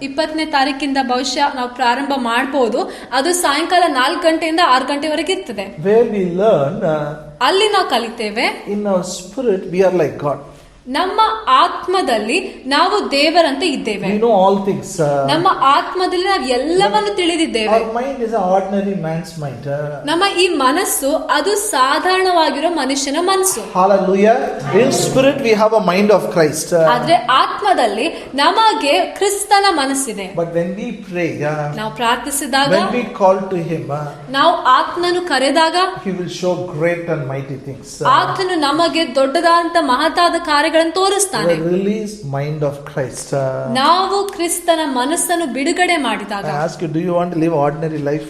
20ನೇ ತಾರೀಕಿಂದ ಬಹುಶಃ ನಾವು ಪ್ರಾರಂಭ ಮಾಡಬಹುದು. ಅದು ಸಾಯಂಕಾಲ 4 ಗಂಟೆಯಿಂದ 6 ಗಂಟೆವರೆಗೆ ಇರ್ತದೆ. Where we learn, ಅಲ್ಲಿ ನಾವು ಕಲಿತೇವೆ. in our spirit we are like God. ನಮ್ಮ ಆತ್ಮದಲ್ಲಿ ನಾವು ದೇವರಂತೆ ಇದ್ದೇವೆ. We know all things. ನಮ್ಮ ಆತ್ಮದಲ್ಲಿ ನಾವು ಎಲ್ಲವನ್ನು ತಿಳಿದಿದ್ದೇವೆ. Our mind is an ordinary man's mind. ನಮ್ಮ ಈ ಮನಸ್ಸು ಅದು ಸಾಧಾರಣವಾಗಿರೋ ಮನುಷ್ಯನ ಮನಸ್ಸು. Hallelujah. In spirit we have a mind of Christ. ಆದ್ರೆ ಆತ್ಮದಲ್ಲಿ ನಮಗೆ ಕ್ರಿಸ್ತನ ಮನಸ್ಸಿದೆ. But when we pray, ನಾವು ಪ್ರಾರ್ಥಿಸಿದಾಗ, when we call to Him, ನಾವು ಆತ್ಮನು ಕರೆದಾಗ He will show great and mighty things. ಆತನು ನಮಗೆ ದೊಡ್ಡದಾದಂತ ಮಹತ್ತಾದ ಕಾರ್ಯಗಳನ್ನು ತೋರಿಸ್ತಾನೆ. Release mind of Christ. ನಾವು ಕ್ರಿಸ್ತನ ಮನಸ್ಸನ್ನು ಬಿಡುಗಡೆ ಮಾಡಿದಾಗ. I ask you, do you want to live ordinary life?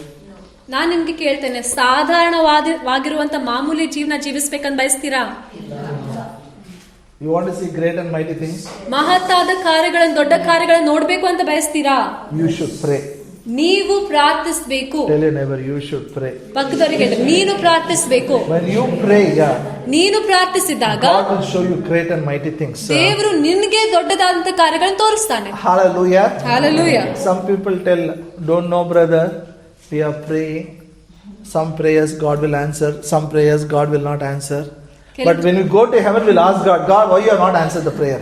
ನಾನು ನಿಮ್ಗೆ ಕೇಳ್ತೇನೆ, ಸಾಧಾರಣವಾಗಿರುವಂತ ಮಾಮೂಲಿ ಜೀವನ ಜೀವಿಸ್ಬೇಕಂತ ಬಯಸ್ತೀರಾ? You want to see great and mighty things? ಮಹತ್ತಾದ ಕಾರ್ಯಗಳನ್ನು, ದೊಡ್ಡ ಕಾರ್ಯಗಳನ್ನು ನೋಡ್ಬೇಕು ಅಂತ ಬಯಸ್ತೀರಾ? You should pray. ನೀವು ಪ್ರಾರ್ಥಿಸಬೇಕು. Tell your neighbor, you should pray. ಪಕ್ಕದವರಿಗೆ ನೀನು ಪ್ರಾರ್ಥಿಸಬೇಕು. When you pray, ನೀನು ಪ್ರಾರ್ಥಿಸಿದಾಗ God will show you great and mighty things. ದೇವರು ನಿನಗೆ ದೊಡ್ಡದಾದಂತ ಕಾರ್ಯಗಳನ್ನು ತೋರಿಸ್ತಾನೆ. Hallelujah. Hallelujah. Some people tell, don't know brother, we are praying. Some prayers God will answer, some prayers God will not answer. But when we go to heaven, we'll ask God, God, why you have not answered the prayer?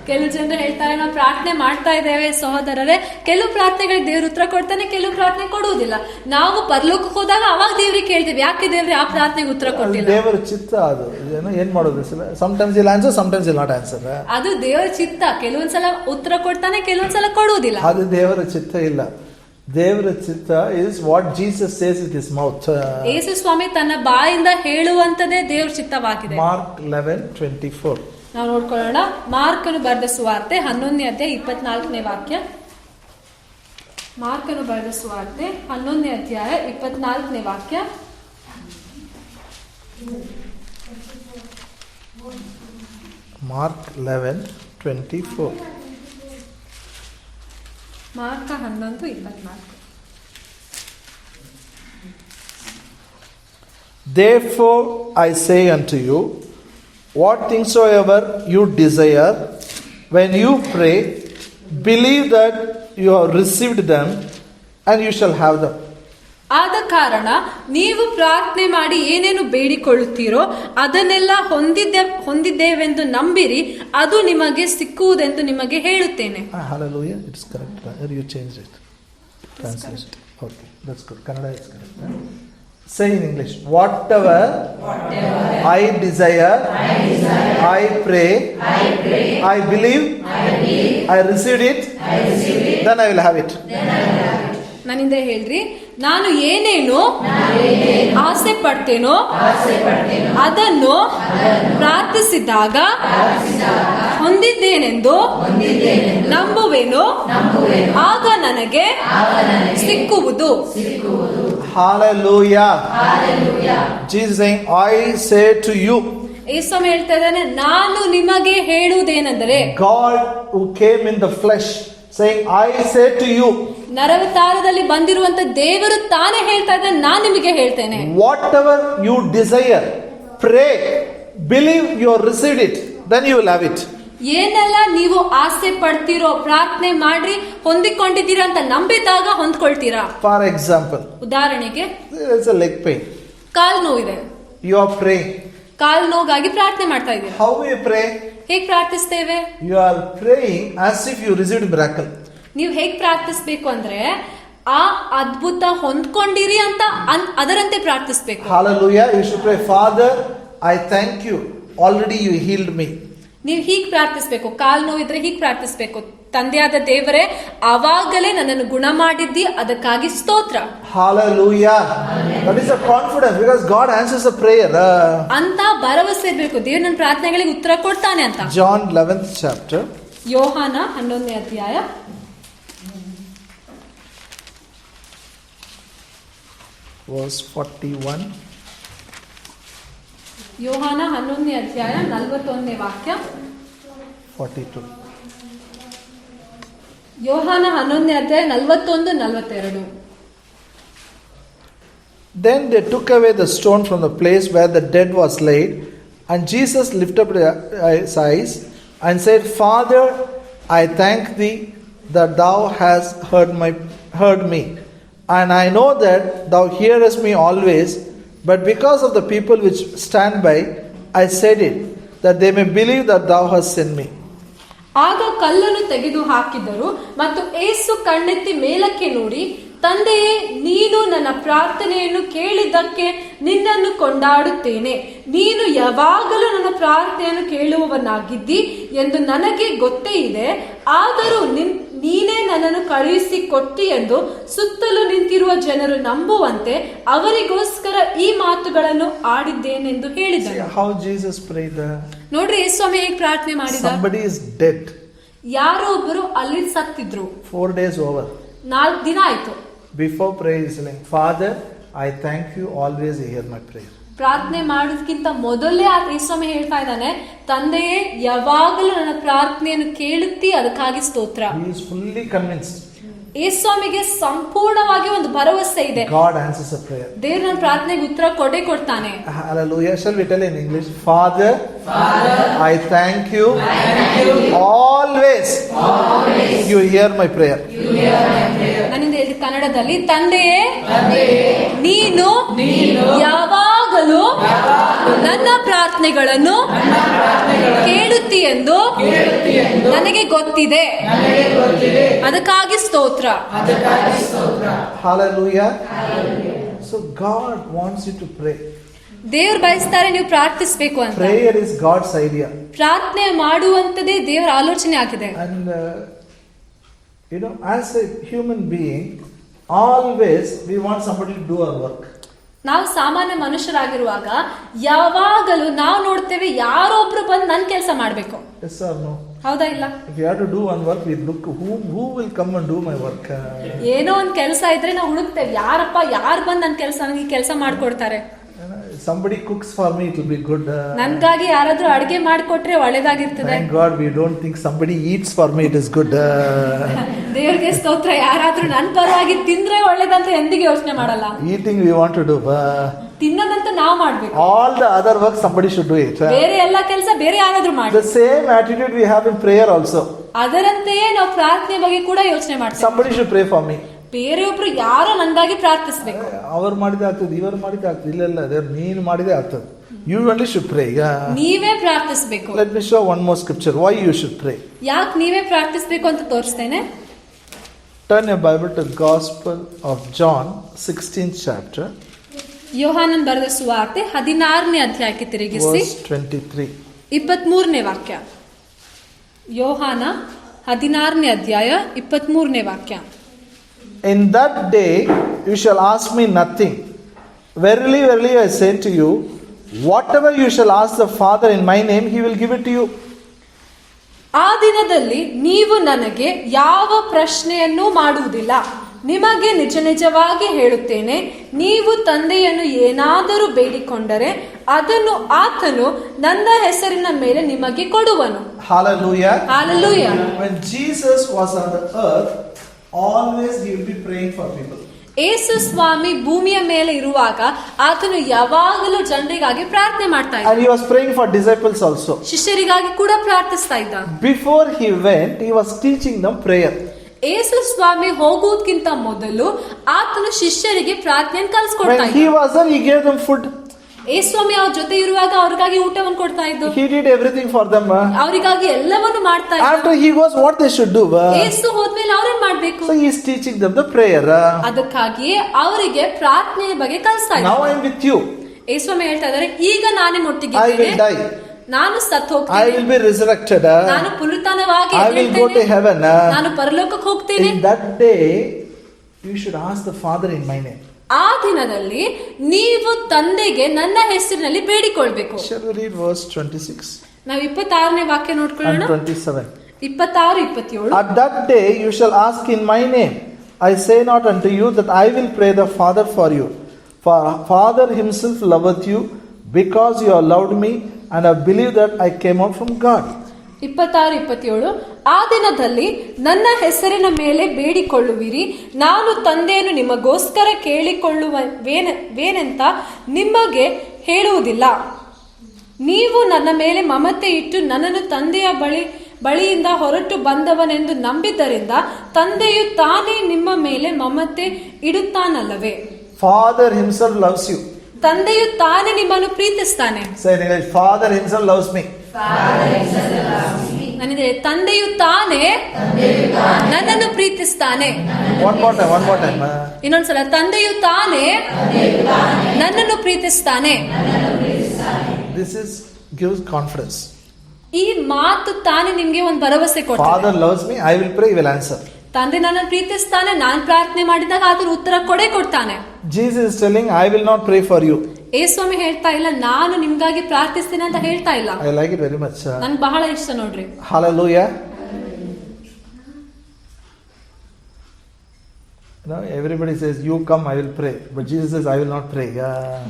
ಕೆಲವು ಜನರು ಹೇಳ್ತಾರೆ, ನಾವು ಪ್ರಾರ್ಥನೆ ಮಾಡ್ತಾ ಇದ್ದೇವೆ ಸಹೋದರರೇ, ಕೆಲವು ಪ್ರಾರ್ಥನೆಗಳಿಗೆ ದೇವ್ರ ಉತ್ತರ ಕೊಡ್ತಾನೆ, ಕೆಲವು ಪ್ರಾರ್ಥನೆ ಕೊಡುವುದಿಲ್ಲ. ನಾವು ಪರಲೋಕಕ್ಕೆ ಹೋದಾಗ ಅವಾಗ ದೇವ್ರಿಗೆ ಕೇಳ್ತೀವಿ, ಯಾಕೆ ದೇವ್ರೆ ಆ ಪ್ರಾರ್ಥನೆಗೆ ಉತ್ತರ ಕೊಟ್ಟಿಲ್ಲ? ದೇವರ ಚಿತ್ತ ಅದು. ಏನ್ ಮಾಡೋದು? sometimes he'll answer, sometimes he'll not answer. ಅದು ದೇವರ ಚಿತ್ತ. ಕೆಲವೊಂದ್ಸಲ ಉತ್ತರ ಕೊಡ್ತಾನೆ, ಕೆಲವೊಂದ್ಸಲ ಕೊಡುವುದಿಲ್ಲ. ಅದು ದೇವರ ಚಿತ್ತ ಇಲ್ಲ. ದೇವರ ಚಿತ್ತ is what Jesus says with his mouth. ಯೇಸು ಸ್ವಾಮಿ ತನ್ನ ಬಾಯಿಂದ ಹೇಳುವಂತದೇ ದೇವರ ಚಿತ್ತವಾಗಿದೆ. Mark 11:24. ನಾವು ನೋಡ್ಕೊಳ್ಳೋಣ. ಮಾರ್ಕನು ಬರೆದ ಸುವಾರ್ತೆ 11ನೇ ಅಧ್ಯಾಯ 24ನೇ ವಾಕ್ಯ. ಮಾರ್ಕನು ಬರೆದ ಸುವಾರ್ತೆ 11ನೇ ಅಧ್ಯಾಯ 24ನೇ ವಾಕ್ಯ. Mark 11:24. Mark 11:24. Therefore I say unto you, what things soever you desire, when you pray, believe that you have received them, and you shall have them. ಆದ ಕಾರಣ ನೀವು ಪ್ರಾರ್ಥನೆ ಮಾಡಿ ಏನೇನು ಬೇಡಿಕೊಳ್ಳುತ್ತೀರೋ ಅದನ್ನೆಲ್ಲ ಹೊಂದಿದ್ದೇವೆಂದು ನಂಬಿರಿ, ಅದು ನಿಮಗೆ ಸಿಕ್ಕುವುದೆಂದು ನಿಮಗೆ ಹೇಳುತ್ತೇನೆ. Hallelujah. It's correct. You changed it. Translation. Okay, that's good. Kannada is correct. Say in English, whatever I desire, I pray, I believe, I received it, then I will have it. ನನ್ನಿಂದ ಹೇಳ್ರಿ, ನಾನು ಏನೇನು ಆಸೆ ಪಡ್ತೇನೋ ಅದನ್ನು ಪ್ರಾರ್ಥಿಸಿದಾಗ ಹೊಂದಿದ್ದೇನೆಂದು ನಂಬುವೆನು, ಆಗ ನನಗೆ ಸಿಕ್ಕುವುದು. Hallelujah. Jesus saying, I say to you. ಯೇಸು ಹೇಳ್ತಾ ಇದ್ದಾನೆ, ನಾನು ನಿಮಗೆ ಹೇಳುವುದೇನೆಂದರೆ, God who came in the flesh saying, I say to you. ನರವತಾರದಲ್ಲಿ ಬಂದಿರುವಂತ ದೇವರು ತಾನೇ ಹೇಳ್ತಾ ಇದ್ದಾನೆ, ನಾನು ನಿಮಗೆ ಹೇಳ್ತೇನೆ. Whatever you desire, pray, believe you have received it, then you will have it. ಏನೆಲ್ಲ ನೀವು ಆಸೆ ಪಡ್ತೀರೋ, ಪ್ರಾರ್ಥನೆ ಮಾಡ್ರಿ, ಹೊಂದಿಕೊಂಡಿದ್ದೀರಾ ಅಂತ ನಂಬಿದಾಗ ಹೊಂದ್ಕೊಳ್ತೀರಾ. For example, ಉದಾಹರಣೆಗೆ, there is a leg pain. ಕಾಲ್ ನೋವಿದೆ. You are praying. ಕಾಲ್ ನೋವಾಗಿ ಪ್ರಾರ್ಥನೆ ಮಾಡ್ತಾ ಇದ್ದೀರಾ. How will you pray? ಹೇಗ್ ಪ್ರಾರ್ಥಿಸ್ತೇವೆ? You are praying as if you received miracle. ನೀವು ಹೇಗ್ ಪ್ರಾರ್ಥಿಸ್ಬೇಕು ಅಂದ್ರೆ, ಆ ಅದ್ಭುತ ಹೊಂದ್ಕೊಂಡಿರಿ ಅಂತ ಅದರಂತೆ ಪ್ರಾರ್ಥಿಸ್ಬೇಕು. Hallelujah. You should pray, Father, I thank you. Already you healed me. ನೀವು ಹೀಗ್ ಪ್ರಾರ್ಥಿಸ್ಬೇಕು. ಕಾಲ್ ನೋವಿದ್ರೆ ಹೀಗ್ ಪ್ರಾರ್ಥಿಸ್ಬೇಕು, ತಂದೆಯಾದ ದೇವರೇ, ಅವಾಗಲೇ ನನ್ನನ್ನು ಗುಣ ಮಾಡಿದ್ದಿ, ಅದಕ್ಕಾಗಿ ಸ್ತೋತ್ರ. Hallelujah. That is a confidence because God answers a prayer. ಅಂತ ಭರವಸೆ ಇರಬೇಕು, ದೇವರು ನನ್ನ ಪ್ರಾರ್ಥನೆಗಳಿಗೆ ಉತ್ತರ ಕೊಡ್ತಾನೆ ಅಂತ. John 11th chapter. ಯೋಹಾನ 11ನೇ ಅಧ್ಯಾಯ verse 41. ಯೋಹಾನ 11ನೇ ಅಧ್ಯಾಯ 41ನೇ ವಾಕ್ಯ. 42. ಯೋಹಾನ 11ನೇ ಅಧ್ಯಾಯ 41, 42. Then they took away the stone from the place where the dead was laid, and Jesus lifted up his eyes and said, Father, I thank thee that thou hast heard me, and I know that thou hearest me always, but because of the people which stand by, I said it, that they may believe that thou hast sent me. ಆಗ ಕಲ್ಲನ್ನು ತೆಗೆದು ಹಾಕಿದರು ಮತ್ತು ಏಸು ಕಣ್ಣೆತ್ತಿ ಮೇಲಕ್ಕೆ ನೋಡಿ, ತಂದೆಯೇ, ನೀನು ನನ್ನ ಪ್ರಾರ್ಥನೆಯನ್ನು ಕೇಳಿದ್ದಕ್ಕೆ ನಿನ್ನನ್ನು ಕೊಂಡಾಡುತ್ತೇನೆ. ನೀನು ಯಾವಾಗಲೂ ನನ್ನ ಪ್ರಾರ್ಥನೆಯನ್ನು ಕೇಳುವವನಾಗಿದ್ದಿ ಎಂದು ನನಗೆ ಗೊತ್ತೇ ಇದೆ. ಆದರೂ ನೀನೇ ನನ್ನನ್ನು ಕಳುಹಿಸಿಕೊಟ್ಟಿ ಎಂದು ಸುತ್ತಲೂ ನಿಂತಿರುವ ಜನರು ನಂಬುವಂತೆ ಅವರಿಗೋಸ್ಕರ ಈ ಮಾತುಗಳನ್ನು ಆಡಿದ್ದೇನೆಂದು ಹೇಳಿದನು. How Jesus prayed. ನೋಡ್ರಿ, ಯೇಸು ಸ್ವಾಮಿ ಹೇಗೆ ಪ್ರಾರ್ಥನೆ ಮಾಡಿದ. Somebody is dead. ಯಾರೋ ಒಬ್ಬರು ಅಲ್ಲಿ ಸತ್ತಿದ್ರು. 4 days over. 4 ದಿನ ಆಯ್ತು. Before prayer is saying, Father, I thank you, always you hear my prayer. ಪ್ರಾರ್ಥನೆ ಮಾಡೋದಕ್ಕಿಂತ ಮೊದಲೇ ಆ ಯೇಸುಸ್ವಾಮಿ ಹೇಳ್ತಾ ಇದ್ದಾನೆ, ತಂದೆಯೇ, ಯಾವಾಗಲೂ ನನ್ನ ಪ್ರಾರ್ಥನೆಯನ್ನು ಕೇಳುತ್ತಿ, ಅದಕ್ಕಾಗಿ ಸ್ತೋತ್ರ. He is fully convinced. ಯೇಸುಸ್ವಾಮಿಗೆ ಸಂಪೂರ್ಣವಾಗಿ ಒಂದು ಭರವಸೆ ಇದೆ. God answers a prayer. ದೇವರು ನನ್ನ ಪ್ರಾರ್ಥನೆಗೆ ಉತ್ತರ ಕೊಡ್ತಾನೆ. Hallelujah. Shall we tell in English? Father, I thank you. Always you hear my prayer. ನನ್ನಿಂದ ಕನ್ನಡದಲ್ಲಿ, ತಂದೆಯೇ, ನೀನು ಯಾವಾಗ ಯಾವಾಗಲೂ ನನ್ನ ಪ್ರಾರ್ಥನೆಗಳನ್ನು ಕೇಳುತ್ತಿ ಎಂದು ನನಗೆ ಗೊತ್ತಿದೆ. ಅದಕ್ಕಾಗಿ ಸ್ತೋತ್ರ. Hallelujah. So God wants you to pray. ದೇವ್ರು ಬಯಸ್ತಾರೆ ನೀವು ಪ್ರಾರ್ಥಿಸಬೇಕು ಅಂತ. Prayer is God's idea. ಪ್ರಾರ್ಥನೆ ಮಾಡುವಂತದೇ ದೇವರ ಆಲೋಚನೆ ಆಗಿದೆ. And as a human being, always we want somebody to do our work. ನಾವು ಸಾಮಾನ್ಯ ಮನುಷ್ಯರಾಗಿರುವಾಗ ಯಾವಾಗಲೂ ನಾವು ನೋಡ್ತೇವೆ ಯಾರೊಬ್ರು ಬಂದು ನನ್ನ ಕೆಲಸ ಮಾಡ್ಬೇಕು. Yes or no? ಹೌದಾ ಇಲ್ಲ? If you have to do one work, we look who will come and do my work. ಏನೋ ಒಂದ್ ಕೆಲಸ ಇದ್ರೆ ನಾವು ಹುಡುಕ್ತೇವೆ, ಯಾರು ಬಂದು ನನ್ನ ಕೆಲಸ ನನಗೆ ಕೆಲಸ ಮಾಡ್ಕೊಡ್ತಾರೆ. Somebody cooks for me, it will be good. ನನ್ಗಾಗಿ ಯಾರಾದ್ರೂ ಅಡಿಗೆ ಮಾಡಿಕೊಟ್ರೆ ಒಳ್ಳೇದಾಗಿರ್ತದೆ. Thank God we don't think somebody eats for me, it is good. ದೇವರಿಗೆ ಸ್ತೋತ್ರ, ಯಾರಾದ್ರೂ ನನ್ನ ಪರವಾಗಿ ತಿಂದ್ರೆ ಒಳ್ಳೇದಂತ ಎಂದಿಗೂ ಯೋಚನೆ ಮಾಡಲ್ಲ. Eating we want to do. ತಿನ್ನೋದಂತ ನಾವು ಮಾಡ್ಬೇಕು. All the other work somebody should do it. ಬೇರೆ ಎಲ್ಲ ಕೆಲಸ ಬೇರೆ ಯಾರಾದ್ರೂ ಮಾಡಿ. The same attitude we have in prayer also. ಅದರಂತೆಯೇ ನಾವು ಪ್ರಾರ್ಥನೆ ಬಗ್ಗೆ ಕೂಡ ಯೋಚನೆ ಮಾಡ್ತೀವಿ. Somebody should pray for me. ಬೇರೆಯೊಬ್ರು ಯಾರೋ ನನಗಾಗಿ ಪ್ರಾರ್ಥಿಸಬೇಕು. ಅವರು ಮಾಡಿದೆ ಆಗ್ತದೆ, ಇವರು ಮಾಡಿದೆ ಆಗ್ತದೆ, ಇಲ್ಲ ನೀನು ಮಾಡಿದೆ ಆಗ್ತದೆ. You only should pray. ನೀವೇ ಪ್ರಾರ್ಥಿಸಬೇಕು. Let me show one more scripture why you should pray. ಯಾಕೆ ನೀವೇ ಪ್ರಾರ್ಥಿಸಬೇಕು ಅಂತ ತೋರಿಸ್ತೇನೆ. Turn your Bible to Gospel of John, 16th chapter. ಯೋಹಾನನ್ ಬರೆದ ಸುವಾರ್ತೆ 16ನೇ ಅಧ್ಯಾಯಕ್ಕೆ ತಿರುಗಿಸಿ Verse 23. 23ನೇ ವಾಕ್ಯ. ಯೋಹಾನ 16ನೇ ಅಧ್ಯಾಯ 23ನೇ ವಾಕ್ಯ. In that day you shall ask me nothing. Verily, verily, I say to you, whatever you shall ask the Father in my name, He will give it to you. ಆ ದಿನದಲ್ಲಿ ನೀವು ನನಗೆ ಯಾವ ಪ್ರಶ್ನೆಯನ್ನೂ ಮಾಡುವುದಿಲ್ಲ. ನಿಮಗೆ ನಿಜ ನಿಜವಾಗಿ ಹೇಳುತ್ತೇನೆ, ನೀವು ತಂದೆಯನ್ನು ಏನಾದರೂ ಬೇಡಿಕೊಂಡರೆ ಅದನ್ನು ಆತನು ನನ್ನ ಹೆಸರಿನ ಮೇಲೆ ನಿಮಗೆ ಕೊಡುವನು. Hallelujah. Hallelujah. When Jesus was on the earth, always He will be praying for people. ಯೇಸು ಸ್ವಾಮಿ ಭೂಮಿಯ ಮೇಲೆ ಇರುವಾಗ ಆತನು ಯಾವಾಗಲೂ ಜನರಿಗಾಗಿ ಪ್ರಾರ್ಥನೆ ಮಾಡ್ತಾ ಇದ್ದ. And He was praying for disciples also. ಶಿಷ್ಯರಿಗಾಗಿ ಕೂಡ ಪ್ರಾರ್ಥಿಸ್ತಾ ಇದ್ದ. Before He went, He was teaching them prayer. ಯೇಸು ಸ್ವಾಮಿ ಹೋಗುವುದಕ್ಕಿಂತ ಮೊದಲು ಆತನು ಶಿಷ್ಯರಿಗೆ ಪ್ರಾರ್ಥನೆ ಕಲಿಸ್ಕೊಡ್ತಾ When He was there, He gave them food. ಯೇಸು ಸ್ವಾಮಿ ಅವ್ರ ಜೊತೆ ಇರುವಾಗ ಅವ್ರಿಗಾಗಿ ಊಟವನ್ನು ಕೊಡ್ತಾ ಇದ್ದು. He did everything for them. ಅವರಿಗಾಗಿ ಎಲ್ಲವನ್ನು ಮಾಡ್ತಾ ಇದ್ದ. After He goes, what they should do? ಯೇಸು ಹೋದ್ಮೇಲೆ ಅವ್ರೇನ್ ಮಾಡ್ಬೇಕು? So He is teaching them the prayer. ಅದಕ್ಕಾಗಿಯೇ ಅವರಿಗೆ ಪ್ರಾರ್ಥನೆಯ ಬಗ್ಗೆ ಕಲಿಸ್ತಾ ಇದ್ದ. Now I am with you. ಯೇಸು ಸ್ವಾಮಿ ಹೇಳ್ತಾ ಇದ್ದಾರೆ, ಈಗ ನಾನೇ I ಮುಟ್ಟಿದ್ದೇನೆ, will die. ನಾನು ಸತ್ತು I ಹೋಗ್ತೀನಿ, will be resurrected. ನಾನು ಪುನರುತ್ಥಾನವಾಗಿ I will go to ಎದ್ದೇಳ್ತೇನೆ, heaven. ನಾನು ಪರಲೋಕಕ್ಕೆ ಹೋಗ್ತೀನಿ. In that day, you should ask the Father in my name. ಆ ದಿನದಲ್ಲಿ ನೀವು ತಂದೆಗೆ ನನ್ನ ಹೆಸರಿನಲ್ಲಿ ಬೇಡಿಕೊಳ್ಬೇಕು. Shall we read verse 26 ನಾವು 26ನೇ ವಾಕ್ಯ and ನೋಡ್ಕೊಳ್ಳೋಣ. 27? 26, 27. At that day you shall ask in my name. I say not unto you that I will pray the Father for you. For Father Himself loveth you, because you have loved me, and have believed that I came out from God. 26, 27. ಆ ದಿನದಲ್ಲಿ ನನ್ನ ಹೆಸರಿನ ಮೇಲೆ ಬೇಡಿಕೊಳ್ಳುವಿರಿ, ನಾನು ತಂದೆಯನ್ನು ನಿಮಗೋಸ್ಕರ ಕೇಳಿಕೊಳ್ಳುವೇನೆಂತ ನಿಮಗೆ ಹೇಳುವುದಿಲ್ಲ. ನೀವು ನನ್ನ ಮೇಲೆ ಮಮತೆ ಇಟ್ಟು ನನ್ನನ್ನು ತಂದೆಯ ಬಳಿಯಿಂದ ಹೊರಟು ಬಂದವನೆಂದು ನಂಬಿದ್ದರಿಂದ ತಂದೆಯು ತಾನೇ ನಿಮ್ಮ ಮೇಲೆ ಮಮತೆ ಇಡುತ್ತಾನಲ್ಲವೇ? Father Himself loves you. ತಂದೆಯು ತಾನೇ ನಿಮ್ಮನ್ನು ಪ್ರೀತಿಸ್ತಾನೆ. Say in English, Father Himself loves me. ನನಗೆ ತಂದೆಯು ತಾನೇ ನನ್ನನ್ನು ಪ್ರೀತಿಸ್ತಾನೆ. One more time. ಇನ್ನೊಂದ್ಸಲ, ತಂದೆಯು ತಾನೇ ನನ್ನನ್ನು ಪ್ರೀತಿಸ್ತಾನೆ. This gives confidence. ಈ ಮಾತು ತಾನೇ ನಿಮ್ಗೆ ಒಂದು ಭರವಸೆ ಕೊಡ್ತದೆ. Father loves me, I will pray, He will answer. ತಂದೆ ನನ್ನನ್ನು ಪ್ರೀತಿಸ್ತಾನೆ, ನಾನು ಪ್ರಾರ್ಥನೆ ಮಾಡಿದಾಗ ಆತನು ಉತ್ತರ ಕೊಡ್ತಾನೆ. Jesus is telling, I will not pray for you. ಯೇಸುಸ್ವಾಮಿ ಹೇಳ್ತಾ ಇಲ್ಲ ನಾನು ನಿಮ್ಗಾಗಿ ಪ್ರಾರ್ಥಿಸ್ತೀನಿ ಅಂತ ಹೇಳ್ತಾ ಇಲ್ಲ. I like it very much. ನನ್ಗೆ ಬಹಳ ಇಷ್ಟ ನೋಡ್ರಿ. Hallelujah. Everybody says, you come, I will pray. But Jesus says, I will not pray.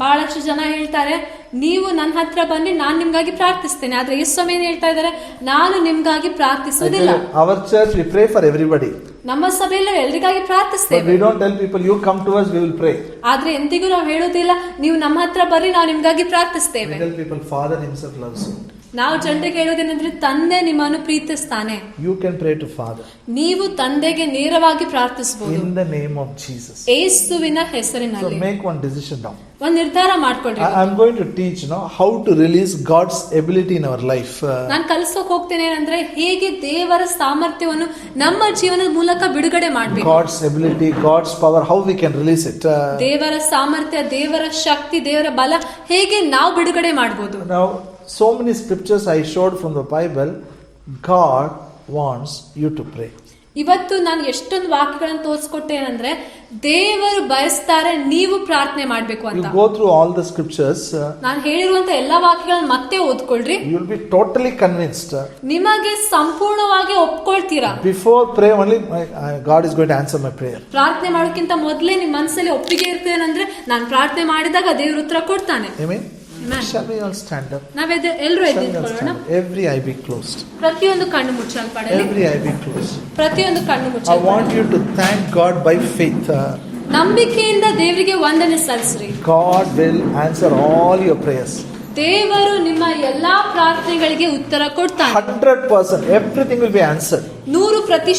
ಬಹಳಷ್ಟು ಜನ ಹೇಳ್ತಾರೆ, ನೀವು ನನ್ನ ಹತ್ರ ಬನ್ನಿ, ನಾನು ನಿಮ್ಗಾಗಿ ಪ್ರಾರ್ಥಿಸ್ತೇನೆ. ಆದ್ರೆ ಯೇಸುಸ್ವಾಮಿ ಏನ್ ಹೇಳ್ತಾ ಇದ್ದಾರೆ, ನಾನು ನಿಮ್ಗಾಗಿ ಪ್ರಾರ್ಥಿಸುವುದಿಲ್ಲ. Our church, we pray for everybody. ನಮ್ಮ ಸಭೆಯಲ್ಲಿ ಎಲ್ರಿಗಾಗಿ ಪ್ರಾರ್ಥಿಸ್ತೇವೆ. But we don't tell people, you come to us, we will pray. ಆದ್ರೆ ಎಂದಿಗೂ ನಾವು ಹೇಳೋದಿಲ್ಲ, ನೀವು ನಮ್ಮ ಹತ್ರ ಬರ್ರಿ, ನಾವು ನಿಮ್ಗಾಗಿ ಪ್ರಾರ್ಥಿಸ್ತೇವೆ. We tell people, Father Himself loves you. ನಾವು ಜನರಿಗೆ ಹೇಳೋದೇನಂದ್ರೆ ತಂದೆ ನಿಮ್ಮನ್ನು ಪ್ರೀತಿಸ್ತಾನೆ. You can pray to Father ನೀವು ತಂದೆಗೆ ನೇರವಾಗಿ ಪ್ರಾರ್ಥಿಸಬಹುದು in the name of Jesus. ಯೇಸುವಿನ So ಹೆಸರಿನಲ್ಲಿ. make one decision now. ಒಂದು ನಿರ್ಧಾರ ಮಾಡ್ಕೊಳ್ರಿ. I'm going to teach how to release God's ability in our life. ನಾನು ಕಲಿಸೋಕ್ ಹೋಗ್ತೇನೆ ಅಂದ್ರೆ ಹೇಗೆ ದೇವರ ಸಾಮರ್ಥ್ಯವನ್ನು ನಮ್ಮ ಜೀವನದ ಮೂಲಕ ಬಿಡುಗಡೆ ಮಾಡಬೇಕು. God's ability, God's power, how we can release it. ದೇವರ ಸಾಮರ್ಥ್ಯ, ದೇವರ ಶಕ್ತಿ, ದೇವರ ಬಲ ಹೇಗೆ ನಾವು ಬಿಡುಗಡೆ ಮಾಡಬಹುದು. Now, so many scriptures I showed from the Bible. God wants you to pray. ಇವತ್ತು ನಾನು ಎಷ್ಟೊಂದು ವಾಕ್ಯಗಳನ್ನು ತೋರಿಸ್ಕೊಟ್ಟೇನಂದ್ರೆ ದೇವರು ಬಯಸ್ತಾರೆ ನೀವು ಪ್ರಾರ್ಥನೆ ಮಾಡ್ಬೇಕು You ಅಂತ. go through all the scriptures. ನಾನು ಹೇಳಿರುವಂತ ಎಲ್ಲಾ ವಾಕ್ಯಗಳನ್ನ ಮತ್ತೆ ಓದ್ಕೊಳ್ರಿ. You will be totally convinced. ನಿಮಗೆ ಸಂಪೂರ್ಣವಾಗಿ ಒಪ್ಕೊಳ್ತೀರಾ. Before prayer only, God is going to answer my prayer. ಪ್ರಾರ್ಥನೆ ಮಾಡೋಕ್ಕಿಂತ ಮೊದಲೇ ನಿಮ್ಮ ಮನಸ್ಸಲ್ಲಿ ಒಪ್ಪಿಗೆ ಇರ್ತೇನಂದ್ರೆ ನಾನು ಪ್ರಾರ್ಥನೆ ಮಾಡಿದಾಗ ದೇವ್ರ ಉತ್ತರ ಕೊಡ್ತಾನೆ. Amen. Amen. Shall we all stand up? ಎಲ್ಲರೂ Shall we all ಎದ್ದಿಟ್ಕೊಳ್ಳೋಣ. stand up? Every eye be closed. ಪ್ರತಿಯೊಂದು ಕಣ್ಣು ಮುಚ್ಚಲ್ಪಡಲಿ. Every eye be closed. ಪ್ರತಿಯೊಂದು ಕಣ್ಣು I ಮುಚ್ಚಲ್ಪಡಲಿ. want you to thank God by faith. ನಂಬಿಕೆಯಿಂದ ದೇವರಿಗೆ ವಂದನೆ ಸಲ್ಲಿಸ್ರಿ. God will answer all your prayers. ದೇವರು ನಿಮ್ಮ ಎಲ್ಲಾ ಪ್ರಾರ್ಥನೆಗಳಿಗೆ ಉತ್ತರ ಕೊಡ್ತಾನೆ. 100%. Everything will be answered. 100%